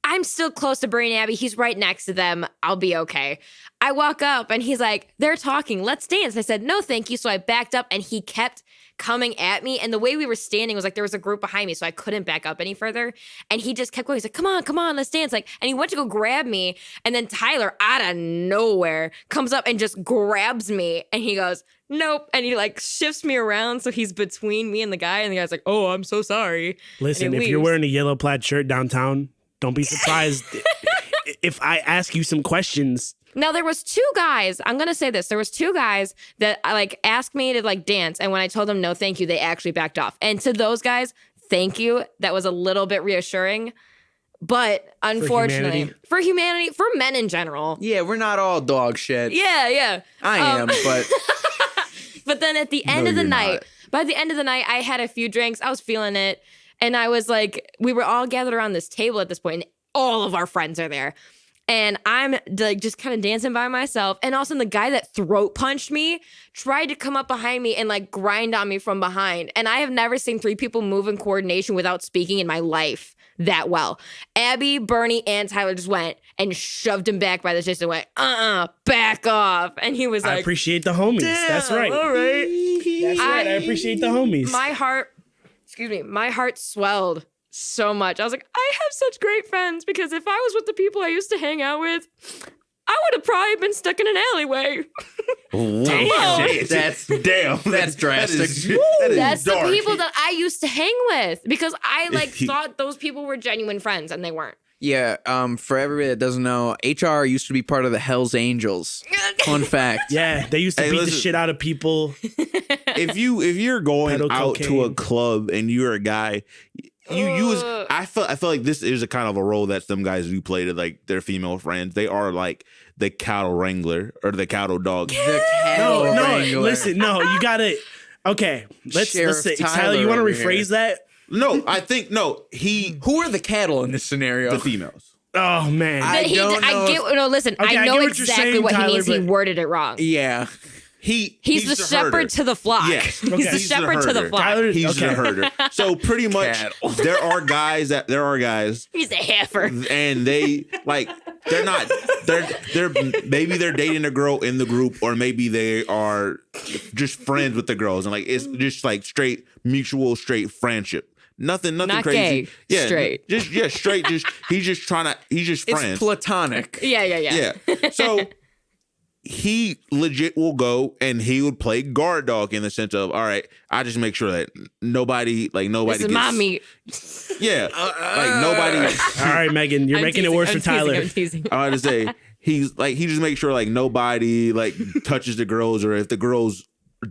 I'm still close to Brain Abbey. He's right next to them. I'll be okay. I walk up and he's like, "They're talking. Let's dance." I said, "No, thank you." So I backed up and he kept coming at me. And the way we were standing was like there was a group behind me, so I couldn't back up any further. And he just kept going. He's like, come on, let's dance. Like, and he went to go grab me. And then Tyler, out of nowhere, comes up and just grabs me. And he goes, "Nope." And he like shifts me around so he's between me and the guy. And the guy's like, "Oh, I'm so sorry." Listen, if you're wearing a yellow plaid shirt downtown, don't be surprised if I ask you some questions. Now there was two guys. I'm gonna say this. There was two guys that like asked me to like dance, and when I told them no, thank you, they actually backed off. And to those guys, thank you. That was a little bit reassuring. But unfortunately, for humanity, for men in general. Yeah, we're not all dog shit. Yeah. I am, but But then at the end of the night, by the end of the night, I had a few drinks. I was feeling it. And I was like, we were all gathered around this table at this point, and all of our friends are there. And I'm like just kind of dancing by myself. And all of a sudden, the guy that throat punched me tried to come up behind me and like grind on me from behind. And I have never seen 3 people move in coordination without speaking in my life that well. Abby, Bernie, and Tyler just went and shoved him back by the chest and went, back off. And he was like, I appreciate the homies. That's right. All right. That's right. I appreciate the homies. My heart swelled so much. I was like, I have such great friends, because if I was with the people I used to hang out with, I would have probably been stuck in an alleyway. That's drastic. That's the people that I used to hang with, because I like thought those people were genuine friends, and they weren't. Yeah, for everybody that doesn't know, HR used to be part of the Hells Angels. Fun fact. Yeah, they used to beat the shit out of people. If you're going out to a club and you're a guy, I feel like this is a kind of a role that some guys do play to like their female friends. They are like the cattle wrangler or the cattle dog. The cattle wrangler. Listen, you gotta. Okay, let's say Tyler. You want to rephrase that? No, I think Who are the cattle in this scenario? The females. Oh man, listen, Okay, I know what exactly what Tyler, he means. He worded it wrong. Yeah. He's the shepherd to the flock. Yes. He's the shepherd to the flock. Tyler, He's the herder. So pretty much there are guys. He's a heifer. And they like they're maybe they're dating a girl in the group, or maybe they are just friends with the girls, and like it's just like straight straight friendship. Nothing Not crazy. Gay, Yeah, straight. Straight. He's just friends. It's platonic. Yeah. So he legit will go and he would play guard dog in the sense of, all right, I just make sure that nobody this is my meat. Yeah, like nobody. All right, Megan, you're making it worse for Tyler. I'm teasing. I want to say he just makes sure like nobody like touches the girls, or if the girls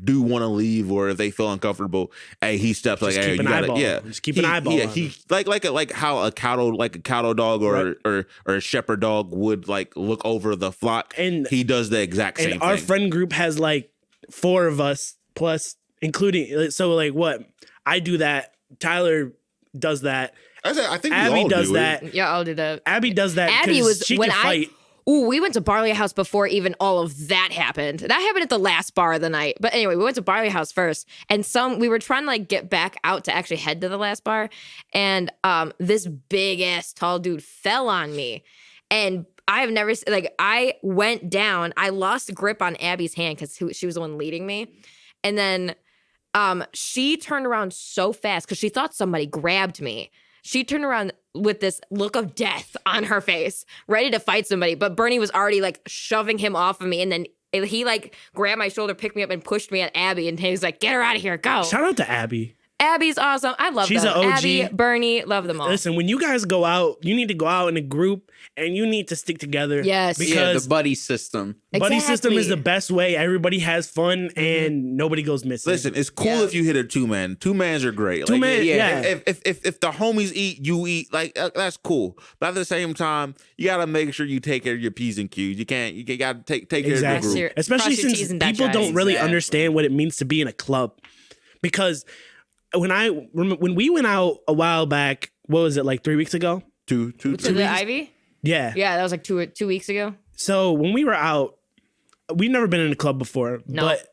do want to leave or if they feel uncomfortable, hey, he steps like, hey, you gotta, just keep an eyeball. Yeah, on he him. like how a cattle dog or a shepherd dog would like look over the flock, and he does the exact same thing. Our friend group has like 4 of us plus, including what I do that. Tyler does that. I think Abby does do that. Yeah, I'll do that. Abby does that. Abby was she when can fight. We went to Barley House before even all of that happened. That happened at the last bar of the night. But anyway, we went to Barley House first, and we were trying to like get back out to actually head to the last bar, and this big ass tall dude fell on me, and I have never I went down. I lost grip on Abby's hand because she was the one leading me, and then she turned around so fast because she thought somebody grabbed me. She turned around with this look of death on her face, ready to fight somebody. But Bernie was already like shoving him off of me. And then he like grabbed my shoulder, picked me up, and pushed me at Abby. And he was like, get her out of here, go. Shout out to Abby. Abby's awesome. I love She's them. an OG. Abby, Bernie, love them all. Listen, when you guys go out, you need to go out in a group and you need to stick together. Yes. Because the buddy system. Buddy system is the best way. Everybody has fun and nobody goes missing. Listen, it's cool if you hit a 2-man. 2-mans are great. If the homies eat, you eat. Like that's cool. But at the same time, you gotta make sure you take care of your P's and Q's. You gotta take care of the group. Especially since people don't really understand what it means to be in a club. Because when we went out a while back, what was it, like 3 weeks ago? Two to the Ivy? Yeah. Yeah, that was like two weeks ago. So when we were out, we've never been in a club before. No. But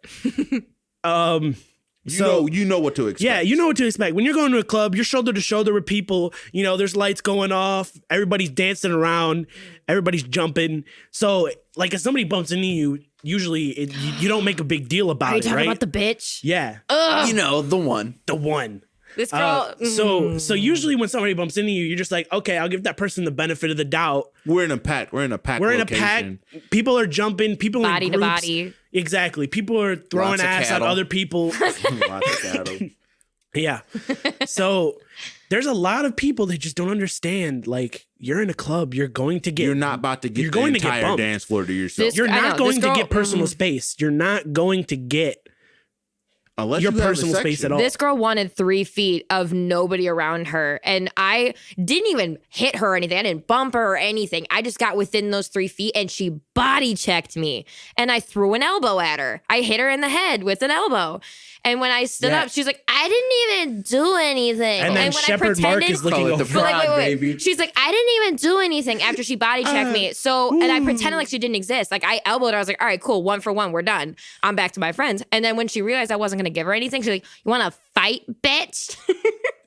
you know what to expect. Yeah, you know what to expect. When you're going to a club, you're shoulder to shoulder with people. You know, there's lights going off. Everybody's dancing around. Everybody's jumping. So, like, if somebody bumps into you, usually you don't make a big deal about Are you it, talking right? about the bitch? Yeah. You know, the one. The one. This girl. So usually when somebody bumps into you, you're just like, okay, I'll give that person the benefit of the doubt. We're in a pack. We're in a pack. People are jumping. People body in groups. to body. Exactly. People are throwing ass at other people. Lots of cattle. Yeah. So there's a lot of people that just don't understand. Like, you're in a club. You're going to get. You're not about to get you're going the to get entire bumped. dance floor to yourself. You're not going to get personal space. You're not going to get Unless your you have a personal space section. at all. This girl wanted 3 feet of nobody around her. And I didn't even hit her or anything. I didn't bump her or anything. I just got within those 3 feet and she body checked me. And I threw an elbow at her. I hit her in the head with an elbow. And when I stood up, she's like, I didn't even do anything. And then when Sheperd Mark is looking over. the prod, baby. She's like, I didn't even do anything after she body checked me. So, and I pretended like she didn't exist. Like I elbowed her. I was like, all right, cool. 1 for 1. We're done. I'm back to my friends. And then when she realized I wasn't going to give her anything, she's like, you want to fight, bitch?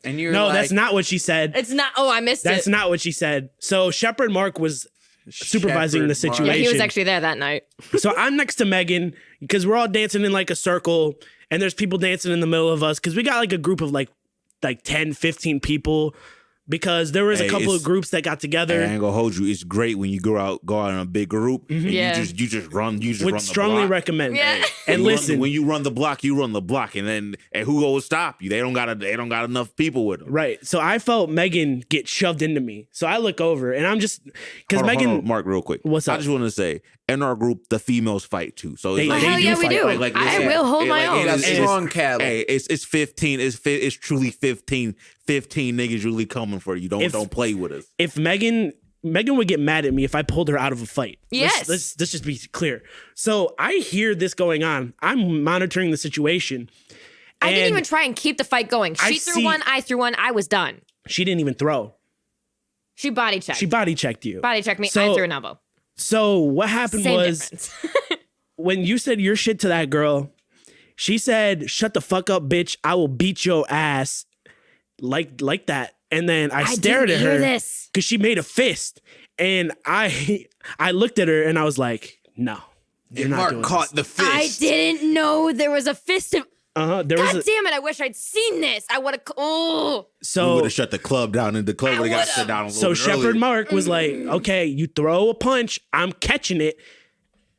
And you're No, like, that's not what she said. It's not. Oh, I missed That's it. not what she said. So Sheperd Mark was supervising Sheperd the Mark. situation. Yeah, he was actually there that night. So I'm next to Meghan because we're all dancing in like a circle and there's people dancing in the middle of us because we got like a group of like 10, 15 people because there was a couple of groups that got together. I ain't gonna hold you. It's great when you go out in a big group. And Yeah. you just run. You just Would run the strongly block. recommend. Yeah. And listen, when you run the block, you run the block, and who will stop you? They don't got enough people with them. right. So I felt Meghan get shoved into me. So I look over and I'm just because Hold Meghan. on, Mark, real quick. What's I up? just want to say, in our group, the females fight too. So They- it's like, they Hell do yeah, we fight. do. Like, I listen, will hold my own. You got it's- strong cattle. Hey, it's 15. It's truly 15 niggas really coming for you. Don't play with us. If Meghan would get mad at me if I pulled her out of a fight. Yes. Let's just be clear. So I hear this going on. I'm monitoring the situation. I didn't And even try and keep the fight going. I She threw see- one, I threw one, I was done. She didn't even throw. She body checked. She body checked you. body checked me, So- I threw an elbow. So what happened Same was difference. when you said your shit to that girl, she said, "Shut the fuck up, bitch. I will beat your ass." Like that. And then I stared didn't at hear her this. because she made a fist. And I looked at her and I was like, no. You're not Mark doing caught the fist. I didn't know there was a fist of. There God was damn it! I wish I'd seen this. I would have. Oh, We so would have shut the club down, and the club would have got shut down a little so bit earlier. Sheperd Mark was like, okay, you throw a punch, I'm catching it.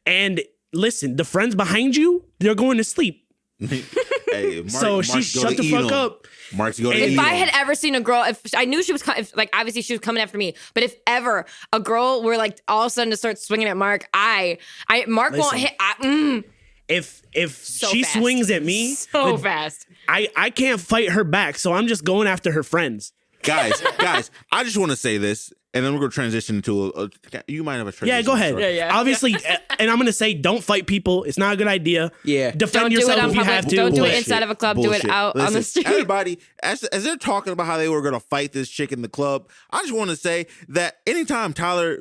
And listen, the friends behind you, they're going to sleep. Hey, Mark, So she Mark's shut gonna the eat fuck 'em. up. Mark's going to if eat I 'em. had ever seen a girl, if I knew she was, like obviously she was coming after me, but if ever a girl were like all of a sudden to start swinging at Mark, Mark won't Listen. hit. If So she fast. swings at me, So fast. I can't fight her back. So I'm just going after her friends. guys, I just want to say this, and then we're going to transition into you might have a transition. Yeah, go ahead. sorry. Yeah. Obviously, and I'm going to say don't fight people. It's not a good idea. Yeah. Defend Don't do yourself it on if you public. have to. Don't do it Bullshit. inside of a club. Do Bullshit. it out on the Listen, street. Everybody, as they're talking about how they were gonna fight this chick in the club, I just want to say that anytime Tyler,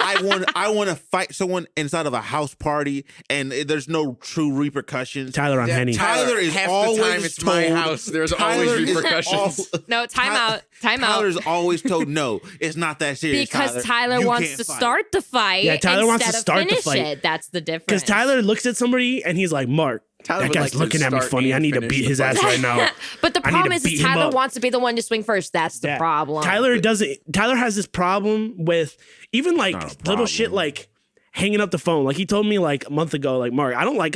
I want to fight someone inside of a house party, and there's no true repercussions. Tyler on Henny. Tyler is half always the time it's my told- house. There's Tyler always is repercussions. No, time out. Tyler's always told, no, it's not that serious. Because Tyler You wants can't to fight. start the fight. Yeah, Tyler wants to instead of start the finish fight. It. That's the difference. Because Tyler looks at somebody and he's like, Mark, Tyler that would guy's like to looking at me start funny. I and need to finish beat the his fight. ass right now. But the I need problem to is beat him Tyler up. wants to be the one to swing first. That's the Yeah. problem. Tyler has this problem with even like Not a little problem. shit like hanging up the phone. Like he told me like a month ago, like, Mark, I don't like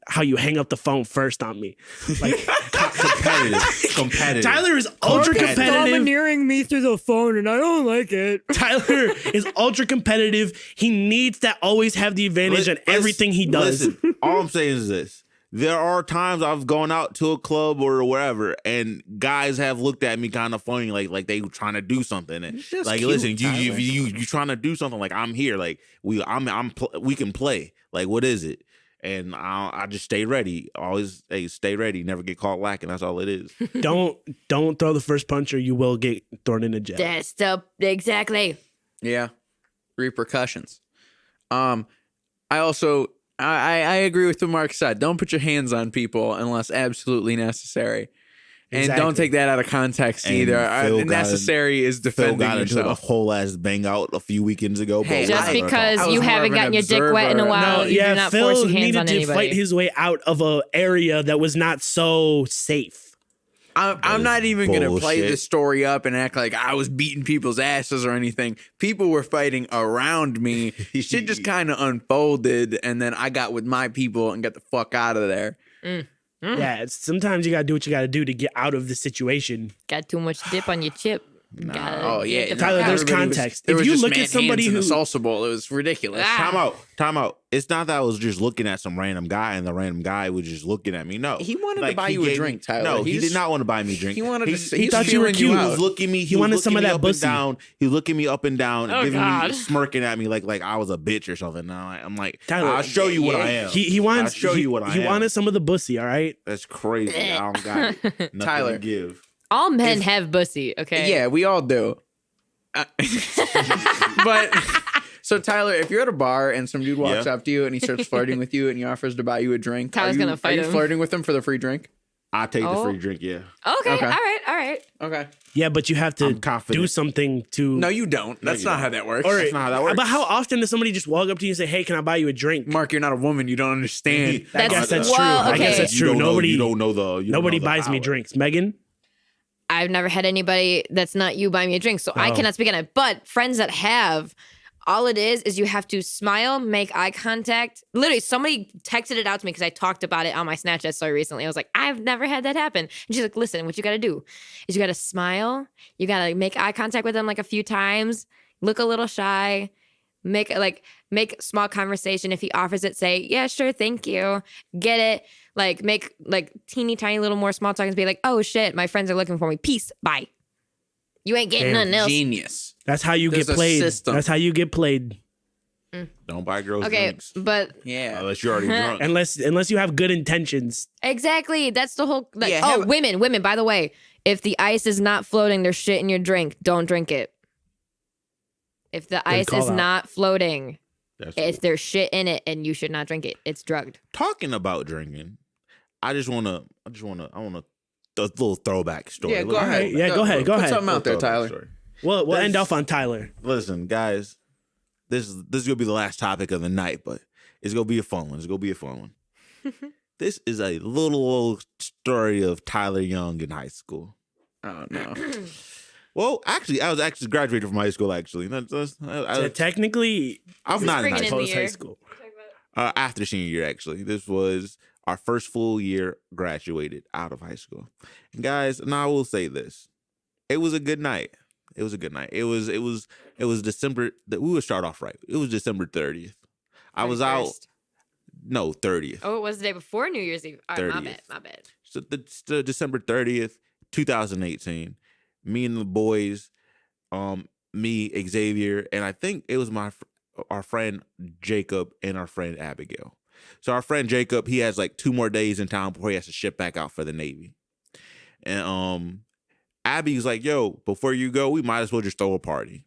how you hang up the phone first on me. Like competitive. Tyler is ultra competitive. me through the phone, and I don't like it. Tyler is ultra competitive. He needs to always have the advantage on everything he does. Listen, all I'm saying is this. There are times I've gone out to a club or wherever, and guys have looked at me kind of funny, like they were trying to do something. And just like, cute, listen, Tyler. you trying to do something? Like I'm here, like we can play. Like what is it? And I just stay ready. Always, hey, stay ready. Never get caught lacking. That's all it is. Don't throw the first punch or you will get thrown into jail. That's exactly. Yeah. Repercussions. I agree with what Mark said. Don't put your hands on people unless absolutely necessary. And don't Exactly. take that out of context And either. Phil got Necessary is Phil defending got into a yourself. whole ass bang out a few weekends ago. but Hey, we're Just not gonna because I talk was you more haven't of an gotten your dick wet in a observer. while, No, you do yeah, not Phil force your hands needed on to anybody. fight his way out of a area that was not so safe. I'm not even going to play bullshit. this story up and act like I was beating people's asses or anything. People were fighting around me. Shit just kind of unfolded, and then I got with my people and got the fuck out of there. Yeah, sometimes you gotta do what you gotta do to get out of the situation. Got too much dip on your chip. Gotta Oh yeah, get the Tyler, fuck out. there's everybody was- context. there If was you just look at man's somebody hands in who- the salsa bowl, it was ridiculous. Ah. Time out. It's not that I was just looking at some random guy and the random guy was just looking at me. No. He wanted to Like, buy he you a gave drink, me- Tyler. No, he He's- did not want to buy me a drink. He wanted to. he thought you were feeling cute. He out. was looking me. He wanted was some looking of me that up pussy. and down. He was looking me up and down, Oh, giving me God. smirking at me like I was a bitch or something. And I'm like, Tyler, I'll show you what yeah. I am. he wants I'll show you what I he am. wanted some of the pussy, all right? That's crazy. I don't got it. Nothing Tyler. to give. All men have pussy, okay? Yeah, we all do. But so Tyler, if you're at a bar and some dude walks Yeah. up to you and he starts flirting with you and he offers to buy you a drink, Tyler's gonna fight Are you him. flirting with him for the free drink? I take the Oh. free drink. Yeah. Okay, Okay. all right. Okay. Yeah, but you have to I'm confident. do something to. No, you don't. That's you not don't. how that works. Or- That's not how that works. But how often does somebody just walk up to you and say, "Hey, can I buy you a drink?" Mark, you're not a woman. You don't understand. I guess that's well, true. I guess okay. that's You true. don't know- Nobody, you don't know the. You don't nobody know the buys me power. drinks. Megan, I've never had anybody that's not you buy me a drink, so I Oh. cannot speak on it. But friends that have, all it is you have to smile, make eye contact. Literally, somebody texted it out to me because I talked about it on my Snapchat story recently. I was like, I've never had that happen. And she's like, listen, what you got to do is you got to smile. You got to make eye contact with them like a few times, look a little shy, make small conversation. If he offers it, say, yeah, sure, thank you. Get it. Like, make like teeny tiny little more small talk and be like, oh shit, my friends are looking for me. Peace. Bye. You ain't getting Damn, nothing else. Genius. that's how you There's get a played. system. That's how you get played. Don't buy girls Okay, drinks but Yeah. unless you're already drunk. Unless you have good intentions. exactly, that's the whole. Like, Yeah, oh, have- women. By the way, if the ice is not floating, there's shit in your drink. Don't drink it. If the ice call is out. not floating, That's if there's shit in it, and you should not drink it. It's drugged. talking about drinking. I want a little throwback story. Yeah, A go little ahead. throwback- Yeah, go ahead. Go Put ahead. something out there, little throwback Tyler. story. We'll This- end off on Tyler. Listen, guys, this is gonna be the last topic of the night, but it's gonna be a fun one. It's gonna be a fun one. This is a little old story of Tyler Young in high school. Oh no. Well, actually, I was actually graduated from high school. Actually, Technically, I'm not in bringing high in school. the post high year. school. After senior year, actually, this was our first full year graduated out of high school. And guys, and I will say this: it was a good night. It was a good night. It was December. We would start off right. It was December 30th. I was out. 31st. No, 30th. Oh, it was the day before New Year's Eve. All right, my 30th. bad. My bad. So the December 30th, 2018. Me and the boys, me, Xavier, and I think it was our friend Jacob and our friend Abigail. So our friend Jacob, he has like 2 more days in town before he has to ship back out for the Navy. And Abby's like, yo, before you go, we might as well just throw a party.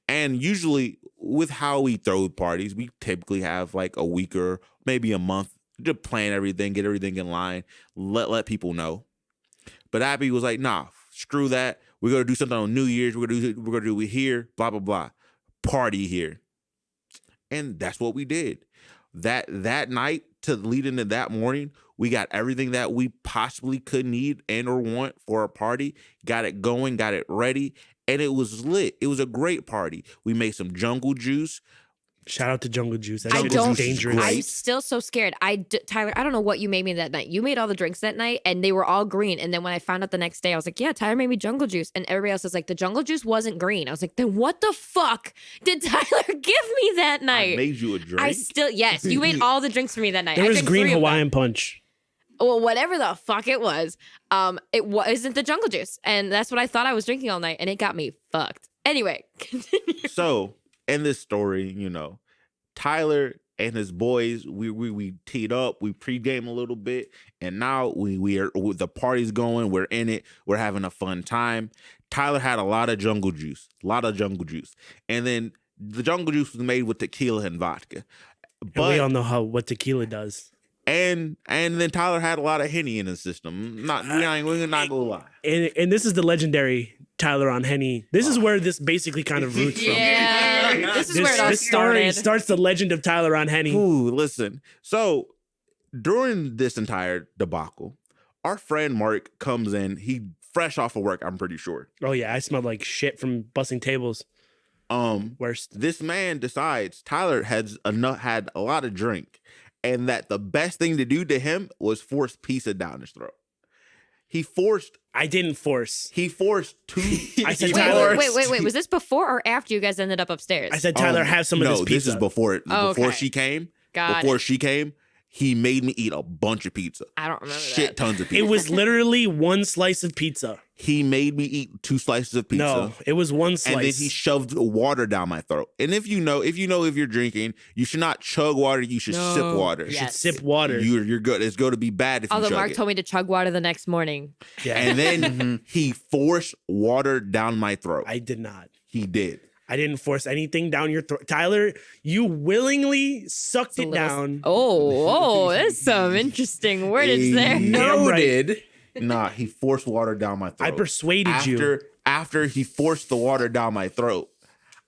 And usually with how we throw parties, we typically have like a week or maybe a month to plan everything, get everything in line, let people know. But Abby was like, nah, screw that. We're gonna do something on New Year's. We're gonna do it here, blah, blah, blah. Party here. And that's what we did. That night to lead into that morning, we got everything that we possibly could need and or want for a party, got it going, got it ready, and it was lit. It was a great party. We made some jungle juice. Shout out to Jungle Juice. That I shit don't. is dangerous. I'm still so scared. Tyler, I don't know what you made me that night. You made all the drinks that night, and they were all green. And then when I found out the next day, I was like, "Yeah, Tyler made me jungle juice," and everybody else was like, "The jungle juice wasn't green." I was like, "Then what the fuck did Tyler give me that I night?" made you a drink. Yes, you made all the drinks for me that night. There I was drank green 3 of them. Hawaiian punch. Well, whatever the fuck it wasn't the jungle juice, and that's what I thought I was drinking all night, and it got me fucked. Anyway, continue. So in this story, Tyler and his boys, we teed up, we pregame a little bit, and now the party's going, we're in it, we're having a fun time. Tyler had a lot of jungle juice, and then the jungle juice was made with tequila and vodka. And we all But know what tequila does. and then Tyler had a lot of Henny in his system. We're not gonna lie. And this is the legendary Tyler on Henny. This is where this basically kind of roots from. Yeah, this is where it all This story started. starts the legend of Tyler on Henny. Ooh, listen. So during this entire debacle, our friend Mark comes in. He fresh off of work, I'm pretty sure. Oh yeah, I smelled like shit from busting tables. Worst. This man decides Tyler had a lot of drink, and that the best thing to do to him was force pizza down his throat. I didn't force. He forced two. I said, Tyler. Wait. Was this before or after you guys ended up upstairs? I said, Tyler, have some of this pizza. No, this is before okay. she came. Got she came, he made me eat a bunch of pizza. I don't remember Shit that. tons of pizza. It was literally one slice of pizza. He made me eat 2 slices of pizza. No, it was one slice. And then he shoved water down my throat. And if you're drinking, you should not chug water. You should sip water. You should sip water. You're good. It's going to be bad if you Although chug Mark it. told me to chug water the next morning. Yeah. And then he forced water down my throat. I did not. He did. I didn't force anything down your throat. Tyler, you willingly sucked it down. Oh, there's some interesting wordage there. Noted. Nah, he forced water down my throat. I persuaded you. After he forced the water down my throat,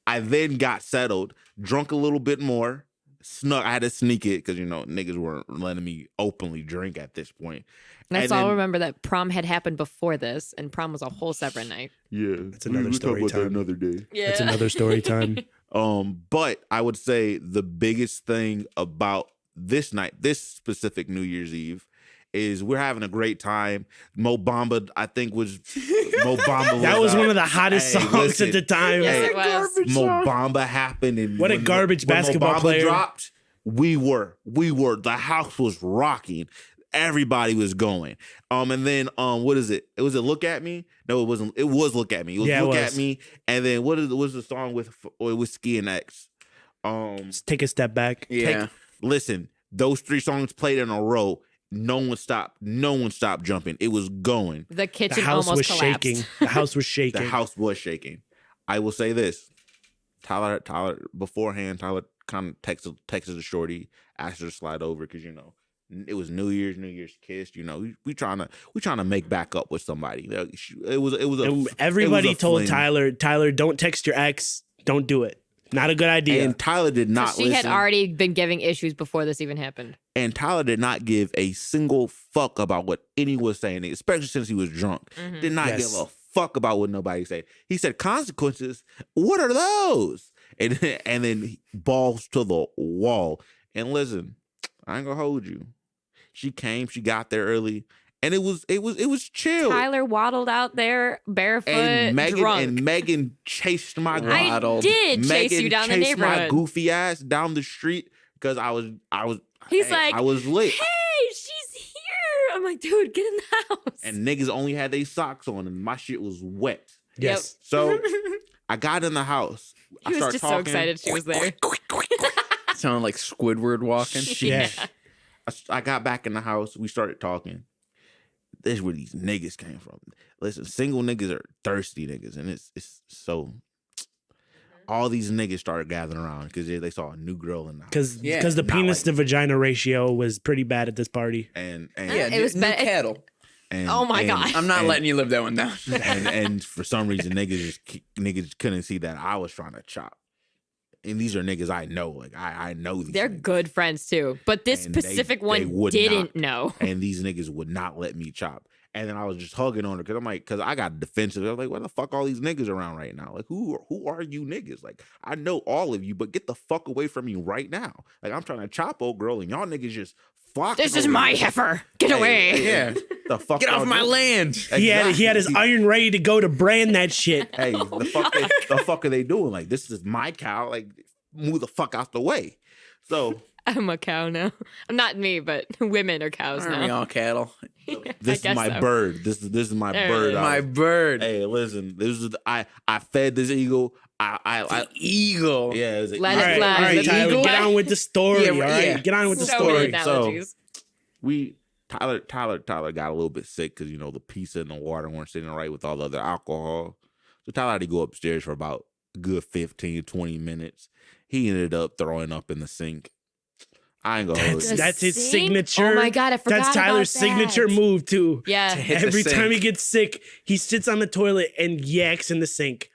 I then got settled, drunk a little bit more, snuck. I had to sneak it because, niggas weren't letting me openly drink at this point. Let's all remember that prom had happened before this, and prom was a whole separate night. Yeah. That's another story talk about time. that another day. Yeah. That's another story time. But I would say the biggest thing about this night, this specific New Year's Eve, is we're having a great time. Mo Bamba, I think, was Mo Bamba. That was one of the hottest songs at the time. Yes, it was. Mo Bamba happened, and What a garbage basketball Mo Bamba player. dropped. We were. The house was rocking. Everybody was going. And then what is it? Was it Look at Me? No, it wasn't. It was Look at Me. It was Look at Me. And then what was the song with Ski and X? Let's take a step back. Yeah. Listen, those 3 songs played in a row. No one stopped jumping. It was going. The kitchen The house almost was collapsed. shaking. The house was shaking. The house was shaking. I will say this. Tyler beforehand, Tyler kind of texted the shorty, asked her to slide over because it was New Year's kiss. We trying to make back up with somebody. Everybody told fling. Tyler, don't text your ex. Don't do it. Not a good idea. And Tyler did not She listen. had already been giving issues before this even happened. And Tyler did not give a single fuck about what anyone was saying, especially since he was drunk. Did not give a fuck about what nobody said. He said, consequences? What are those? And then balls to the wall. And listen, I ain't gonna hold you. She came, she got there early, and it was chill. Tyler waddled out there barefoot, and drunk. Megan chased my I did chase you down the chased my neighborhood. goofy ass down the street because I was He's like, I was lit. Hey, she's here. I'm like, dude, get in the house. And niggas only had their socks on, and my shit was wet. yes. So I got in the house. He was just so excited she was there. Sounded like Squidward walking. Yeah. I got back in the house. We started talking. This is where these niggas came from. Listen, single niggas are thirsty niggas, and it's so. All these niggas started gathering around because they saw a new girl in the house. Because the penis to vagina ratio was pretty bad at this party. And Yeah, It was new bad. cattle. and Oh my and- God. I'm not letting you live that one down. and for some reason niggas couldn't see that I was trying to chop. And these are niggas I know. Like I know these. They're niggas. good friends too. But this And specific they one would didn't not. know. And these niggas would not let me chop. And then I was just hugging on her because I got defensive. I was like, what the fuck all these niggas around right now? Like, who are you niggas? Like, I know all of you, but get the fuck away from me right now. Like, I'm trying to chop old girl and y'all niggas just flocking. This is over my here. heifer. Get away. Yeah. The fuck Get y'all off my doing? land. He had his iron ready to go to brand that shit. Hey, the fuck are they doing? Like, this is my cow. Like, move the fuck out the way. So I'm a cow now. I'm not me, but women are cows Aren't we now. all cattle? this is guess my so. bird. This is my There it bird. is. My bird. Hey, listen. This is I fed this eagle. I Eagle. yeah. It was an Let eagle. it All fly. right, The Tyler, eagle? get on with the story. Yeah, all right, yeah. get on with the So many story. analogies. Tyler got a little bit sick because the pizza and the water weren't sitting right with all the other alcohol. So Tyler had to go upstairs for about a good 15, 20 minutes. He ended up throwing up in the sink. I ain't gonna hold you. That's his Sink? signature. Oh my God, I forgot That's Tyler's about that. signature move too. Yeah. hit the Every time sink. he gets sick, he sits on the toilet and yaks in the sink.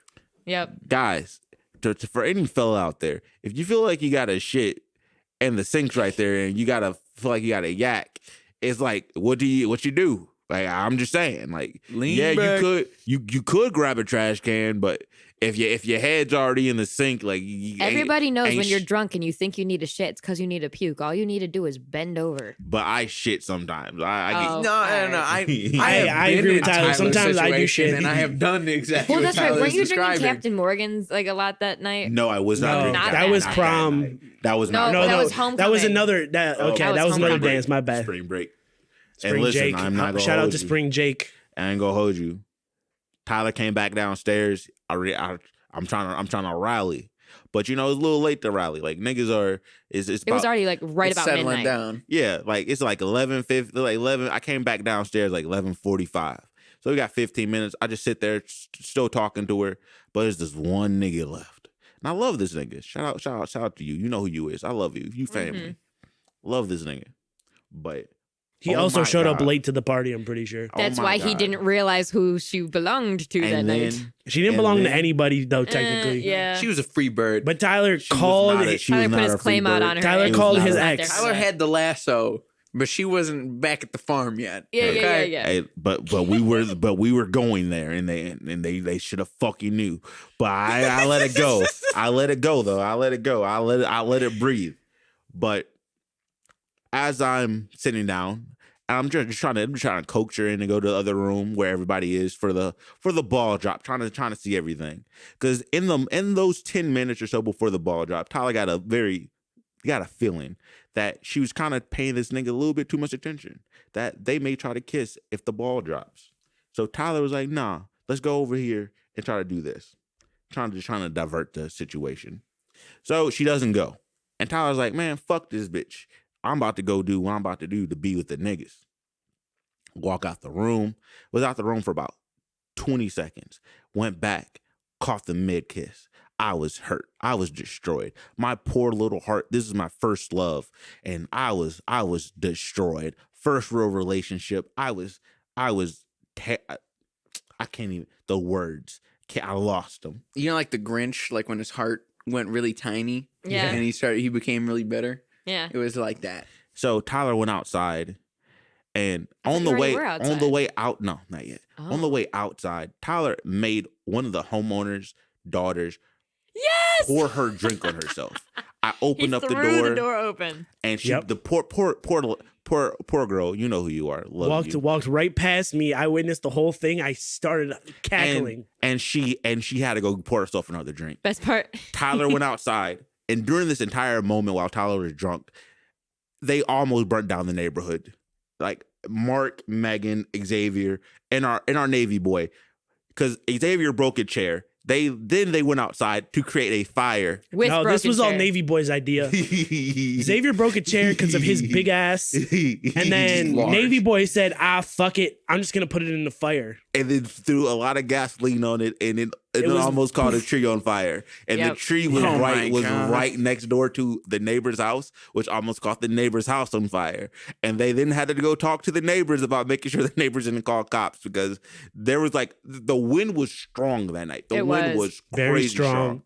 Yep. Guys, for any fella out there, if you feel like you got a shit and the sink's right there and you gotta feel like you got a yak, it's like, what you do? Like, I'm just saying, like, Lean yeah, back. you could grab a trash can, but if your head's already in the sink, like Everybody knows ain't when you're sh- drunk and you think you need to shit, it's because you need to puke. All you need to do is bend over. But I shit sometimes. I Oh. No. I I agree with Tyler. Sometimes I do shit. and I have done exactly. Well, what that's right. Tyler's Weren't you drinking describing. Captain Morgan's like a lot that night? no, I was not. No, drinking not that was night. prom. That was No, not. that No, was that homecoming. was another. That Oh, okay, that that was was another homecoming. dance. My bad. Spring break. Spring And listen, Jake. I'm not gonna Shout out hold to you. Spring Jake. I ain't gonna hold you. Tyler came back downstairs. I'm trying to rally, but it's a little late to rally. Like niggas are. It's It was already like right It's about settling midnight. down. Yeah, like it's like 11:50, like 11. I came back downstairs like 11:45. So we got 15 minutes. I just sit there still talking to her, but there's this one nigga left. And I love this nigga. Shout out to you. You know who you is. I love you. You family. Love this nigga. But He oh also my showed up God. late to the party, I'm pretty sure. Oh That's my why he God. didn't realize who she belonged to that And night. then She didn't And belong then- to anybody though, technically. Yeah. She was a free bird. But Tyler she was called. not a- she Tyler was put not his a free claim out bird. on her. Tyler and called she his was not ex. there. Tyler had the lasso, but she wasn't back at the farm yet. Yeah, Okay? yeah. Hey, but we were going there, and they should have fucking knew. But I let it go. I let it go though. I let it go. I let it breathe. But as I'm sitting down, I'm just trying to coax her in and go to the other room where everybody is for the ball drop, trying to see everything. Because in those 10 minutes or so before the ball drop, Tyler got a feeling that she was kind of paying this nigga a little bit too much attention, that they may try to kiss if the ball drops. So Tyler was like, nah, let's go over here and try to do this. Trying to divert the situation. So she doesn't go. And Tyler's like, man, fuck this bitch. I'm about to go do what I'm about to do to be with the niggas. Walk out the room. Was out the room for about 20 seconds. Went back, caught the mid kiss. I was hurt. I was destroyed. My poor little heart. This is my first love, and I was destroyed. First real relationship. I can't even. The words. I lost them. Like the Grinch, like when his heart went really tiny. Yeah. And he became really bitter. Yeah. It was like that. So Tyler went outside, and I thought on you the already way were outside. on the way out, no, not yet. On the Oh. way outside, Tyler made one of the homeowners' daughters Yes. pour her drink on herself. I He opened up the threw door, the door open. and she, Yep. the poor girl, you know who you are. Love you. Walked right past me. I witnessed the whole thing. I started cackling. and she had to go pour herself another drink. Best part. Tyler went outside, and during this entire moment while Tyler was drunk, they almost burnt down the neighborhood. Like Mark, Meghan, Xavier, and our Navy boy, because Xavier broke a chair. They went outside to create a fire. With No, this broken was all chair. Navy Boy's idea. Xavier broke a chair because of his big ass. And then Large. Navy Boy said, fuck it. I'm just going to put it in the fire. and then threw a lot of gasoline on it, and it was- almost caught a tree on fire. And the Yep. tree was Oh my was God. right next door to the neighbor's house, which almost caught the neighbor's house on fire. And they then had to go talk to the neighbors about making sure the neighbors didn't call cops, because there was the wind was strong that night. The It wind was. was Very crazy strong.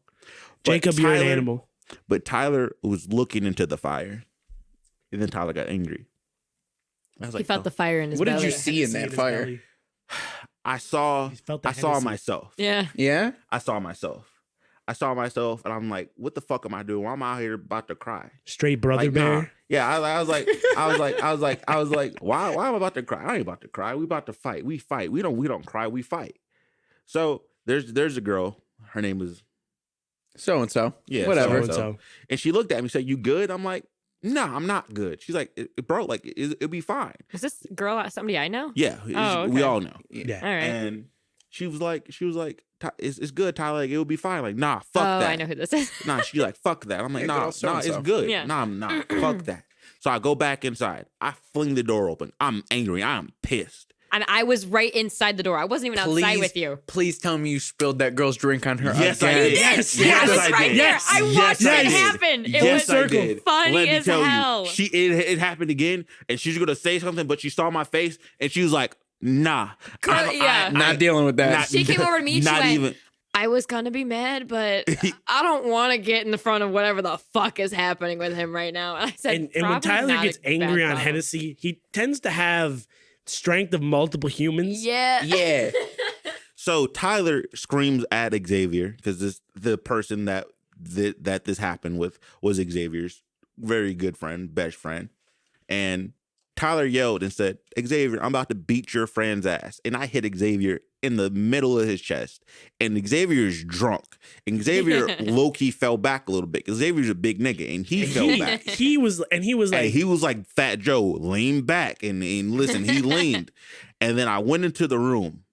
But Jacob, you're an Tyler- animal. But Tyler was looking into the fire, and then Tyler got angry. I was He like, felt "Oh." the fire in his What did belly. you see in that his fire? belly. I saw He felt the I saw Hennessy. myself. Yeah. Yeah? I saw myself, and I'm like, what the fuck am I doing? Why am I out here about to cry? Straight brother Like, bear. nah. Yeah, I was like, why am I about to cry? I ain't about to cry. We about to fight. We fight. We don't cry. We fight. So there's a girl. Her name is So and so. Yeah, Whatever. so-and-so. And she looked at me, said, "You good?" I'm like, "No, I'm not good." She's like, "Bro, like it'll be fine." Is this girl somebody I know? Yeah, Oh, we okay. all know. Yeah. All right. And she was like, it's good, Tyler. Like, it'll be fine. Like, nah, fuck Oh, that. I know who this is. Nah, she's like, fuck that. I'm like, Yeah, nah, girl, so-and-so. it's good. Yeah. Nah, I'm not. Fuck that. So I go back inside. I fling the door open. I'm angry. I'm pissed. And I was right inside the door. I wasn't even outside with you. Please tell me you spilled that girl's drink on her Yes, I again. did. Yes, I yes, was I right did. there. Yes, I yes, watched I it did. happen. It Yes, was I did. funny Let me as tell hell. you, it happened again, and she's gonna say something, but she saw my face, and she was like, "Nah, yeah. Not dealing with that. not- She came over to me. She Not went, even. I was gonna be mad, but I don't want to get in the front of whatever the fuck is happening with him right now. And I said, And when "Probably Tyler not gets a bad angry on problem." Hennessy, he tends to have strength of multiple humans. Yeah. Yeah. So Tyler screams at Xavier because the person that this happened with was Xavier's very good friend, best friend. And Tyler yelled and said, Xavier, I'm about to beat your friend's ass. And I hit Xavier in the middle of his chest. And Xavier's drunk. And Xavier low-key fell back a little bit because Xavier's a big nigga and he fell back. He was like Fat Joe, lean back. And listen, he leaned. And then I went into the room.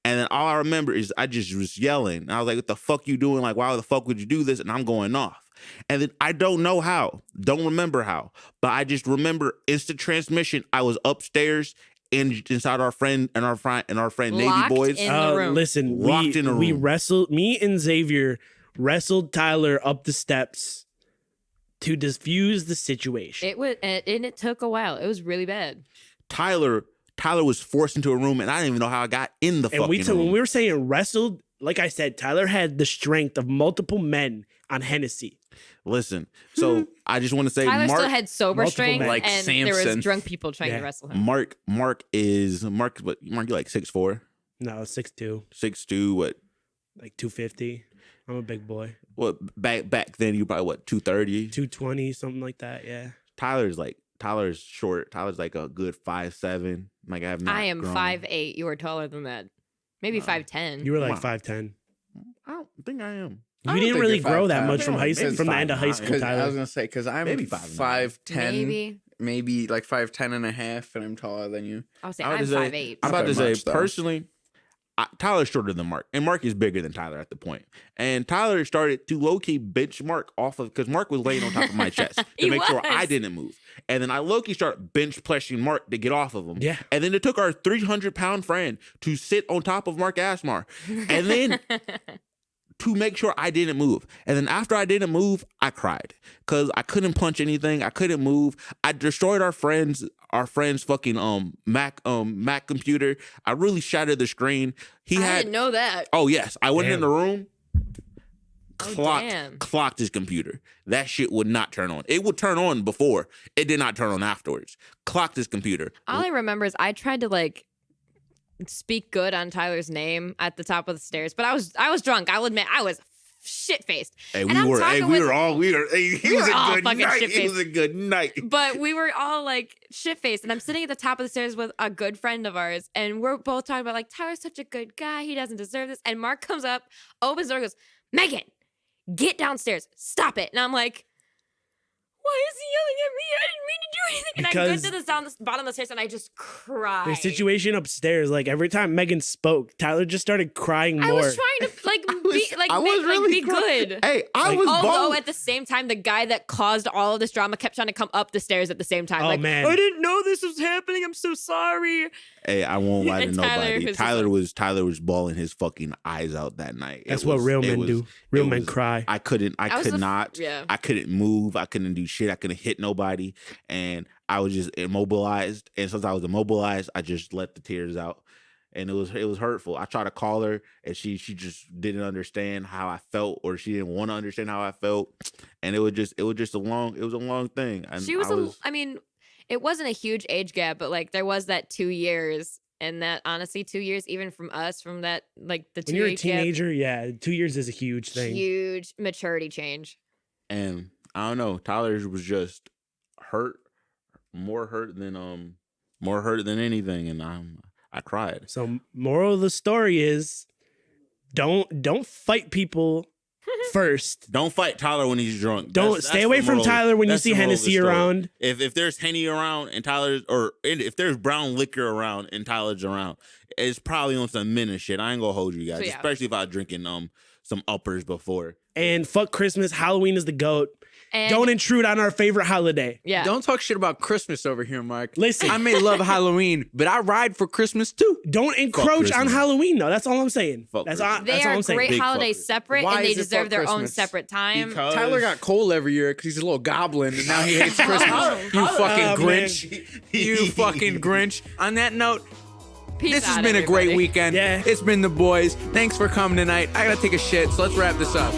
And then all I remember is I just was yelling. And I was like, what the fuck you doing? Like, why the fuck would you do this? And I'm going off. And then I don't know how, don't remember how, but I just remember instant transmission. I was upstairs inside our friend Locked Navy boys. in the room. Listen, Locked in a room. we wrestled. Me and Xavier wrestled Tyler up the steps to diffuse the situation. It took a while. It was really bad. Tyler was forced into a room, and I didn't even know how I got in the fucking room. When we were saying wrestled, like I said, Tyler had the strength of multiple men on Hennessy. Listen, so I just want to say, Tyler Mark still had sober multiple strength, men. Like and there was Samson. drunk people trying to wrestle him. Mark, what? Mark, you like 6'4"? No, 6'2", 6'2", what? like 250. I'm a big boy. What back then you probably what, 230? 220, something like that. Yeah. Tyler's short. Tyler's like a good 5'7". Like I have not I am grown. 5'8". You are taller than that. Maybe 5'10". You were like Wow. 5'10". I don't think I am. You I don't didn't think really you're grow that 5'5". much from Maybe the end of high 5'9". school, 'Cause I was Tyler. gonna say because I'm Maybe 5'9". 5'10", maybe like 5'10" and a half, and I'm taller than you. I would say I would I'm say- 5'8". I'm about to Not say, much, though. personally, Tyler's shorter than Mark, and Mark is bigger than Tyler at the point. And Tyler started to low-key bench Mark off of, because Mark was laying on top of my chest to He make sure I was. didn't move. And then I low-key started bench pressing Mark to get off of him. Yeah. And then it took our 300-pound friend to sit on top of Mark Asmar. And then to make sure I didn't move. And then after I didn't move, I cried because I couldn't punch anything. I couldn't move. I destroyed our friend's fucking Mac computer. I really shattered the screen. I didn't know that. Oh yes, I went in Damn. the room. Oh, damn. Clocked his computer. That shit would not turn on. It would turn on before. It did not turn on afterwards. Clocked his computer. All I remember is I tried to like speak good on Tyler's name at the top of the stairs, but I was drunk. I'll admit I was shit faced. Hey, And I'm talking with- it was all a good fucking night. shit-faced. It was a good night. But we were all like shit faced, and I'm sitting at the top of the stairs with a good friend of ours, and we're both talking about like Tyler's such a good guy, he doesn't deserve this. And Mark comes up, opens the door, goes, Megan, get downstairs, stop it. And I'm like, why is he yelling at me? I didn't mean to do anything. And I Because- get to the bottom of the stairs and I just cry. The situation upstairs, like every time Megan spoke, Tyler just started crying more. I was trying to like be good. Hey, I Like, was Although bald. at the same time, the guy that caused all of this drama kept trying to come up the stairs at the same time. Oh, like, man. I didn't know this was happening. I'm so sorry. Hey, I won't lie to And Tyler nobody. was just Tyler was bawling his fucking eyes out that night. That's what real men do. Real men cry. I couldn't. I was could the- not. yeah. I couldn't move. I couldn't do shit. I couldn't hit nobody, and I was just immobilized. And since I was immobilized, I just let the tears out, and it was hurtful. I tried to call her, and she just didn't understand how I felt, or she didn't want to understand how I felt, and it was just a long thing. And She was, I mean, it wasn't a huge age gap, but like there was that 2 years. And that honestly, 2 years, even from us, from that, like the When 2 you're a age gap, teenager, yeah, 2 years is a huge thing. huge maturity change. And I don't know. Tyler was just hurt, more hurt than anything, and I cried. So moral of the story is don't fight people first. Don't fight Tyler when he's drunk. Don't stay away from Tyler when you see Hennessy around. If there's Henny around and Tyler's, or if there's brown liquor around and Tyler's around, it's probably on some menace shit. I ain't gonna hold you guys, So, yeah. especially if I was drinking some uppers before. And fuck Christmas. Halloween is the GOAT. And Don't intrude on our favorite holiday. yeah. Don't talk shit about Christmas over here, Mark. Listen. I may love Halloween, but I ride for Christmas too. Don't encroach on Christmas. Halloween, though. That's all I'm saying. Fuck that's Christmas. all, They that's all are I'm saying. great Big holidays fuckers. separate, Why and they is it deserve fuck their own Christmas? separate time. Because- Tyler got cold every year because he's a little goblin, and now he hates Christmas. You Oh, fucking man. Grinch. You fucking Grinch. On that note, Peace this has out, been a great everybody. weekend. Yeah. It's been the boys. Thanks for coming tonight. I gotta take a shit, so let's wrap this up.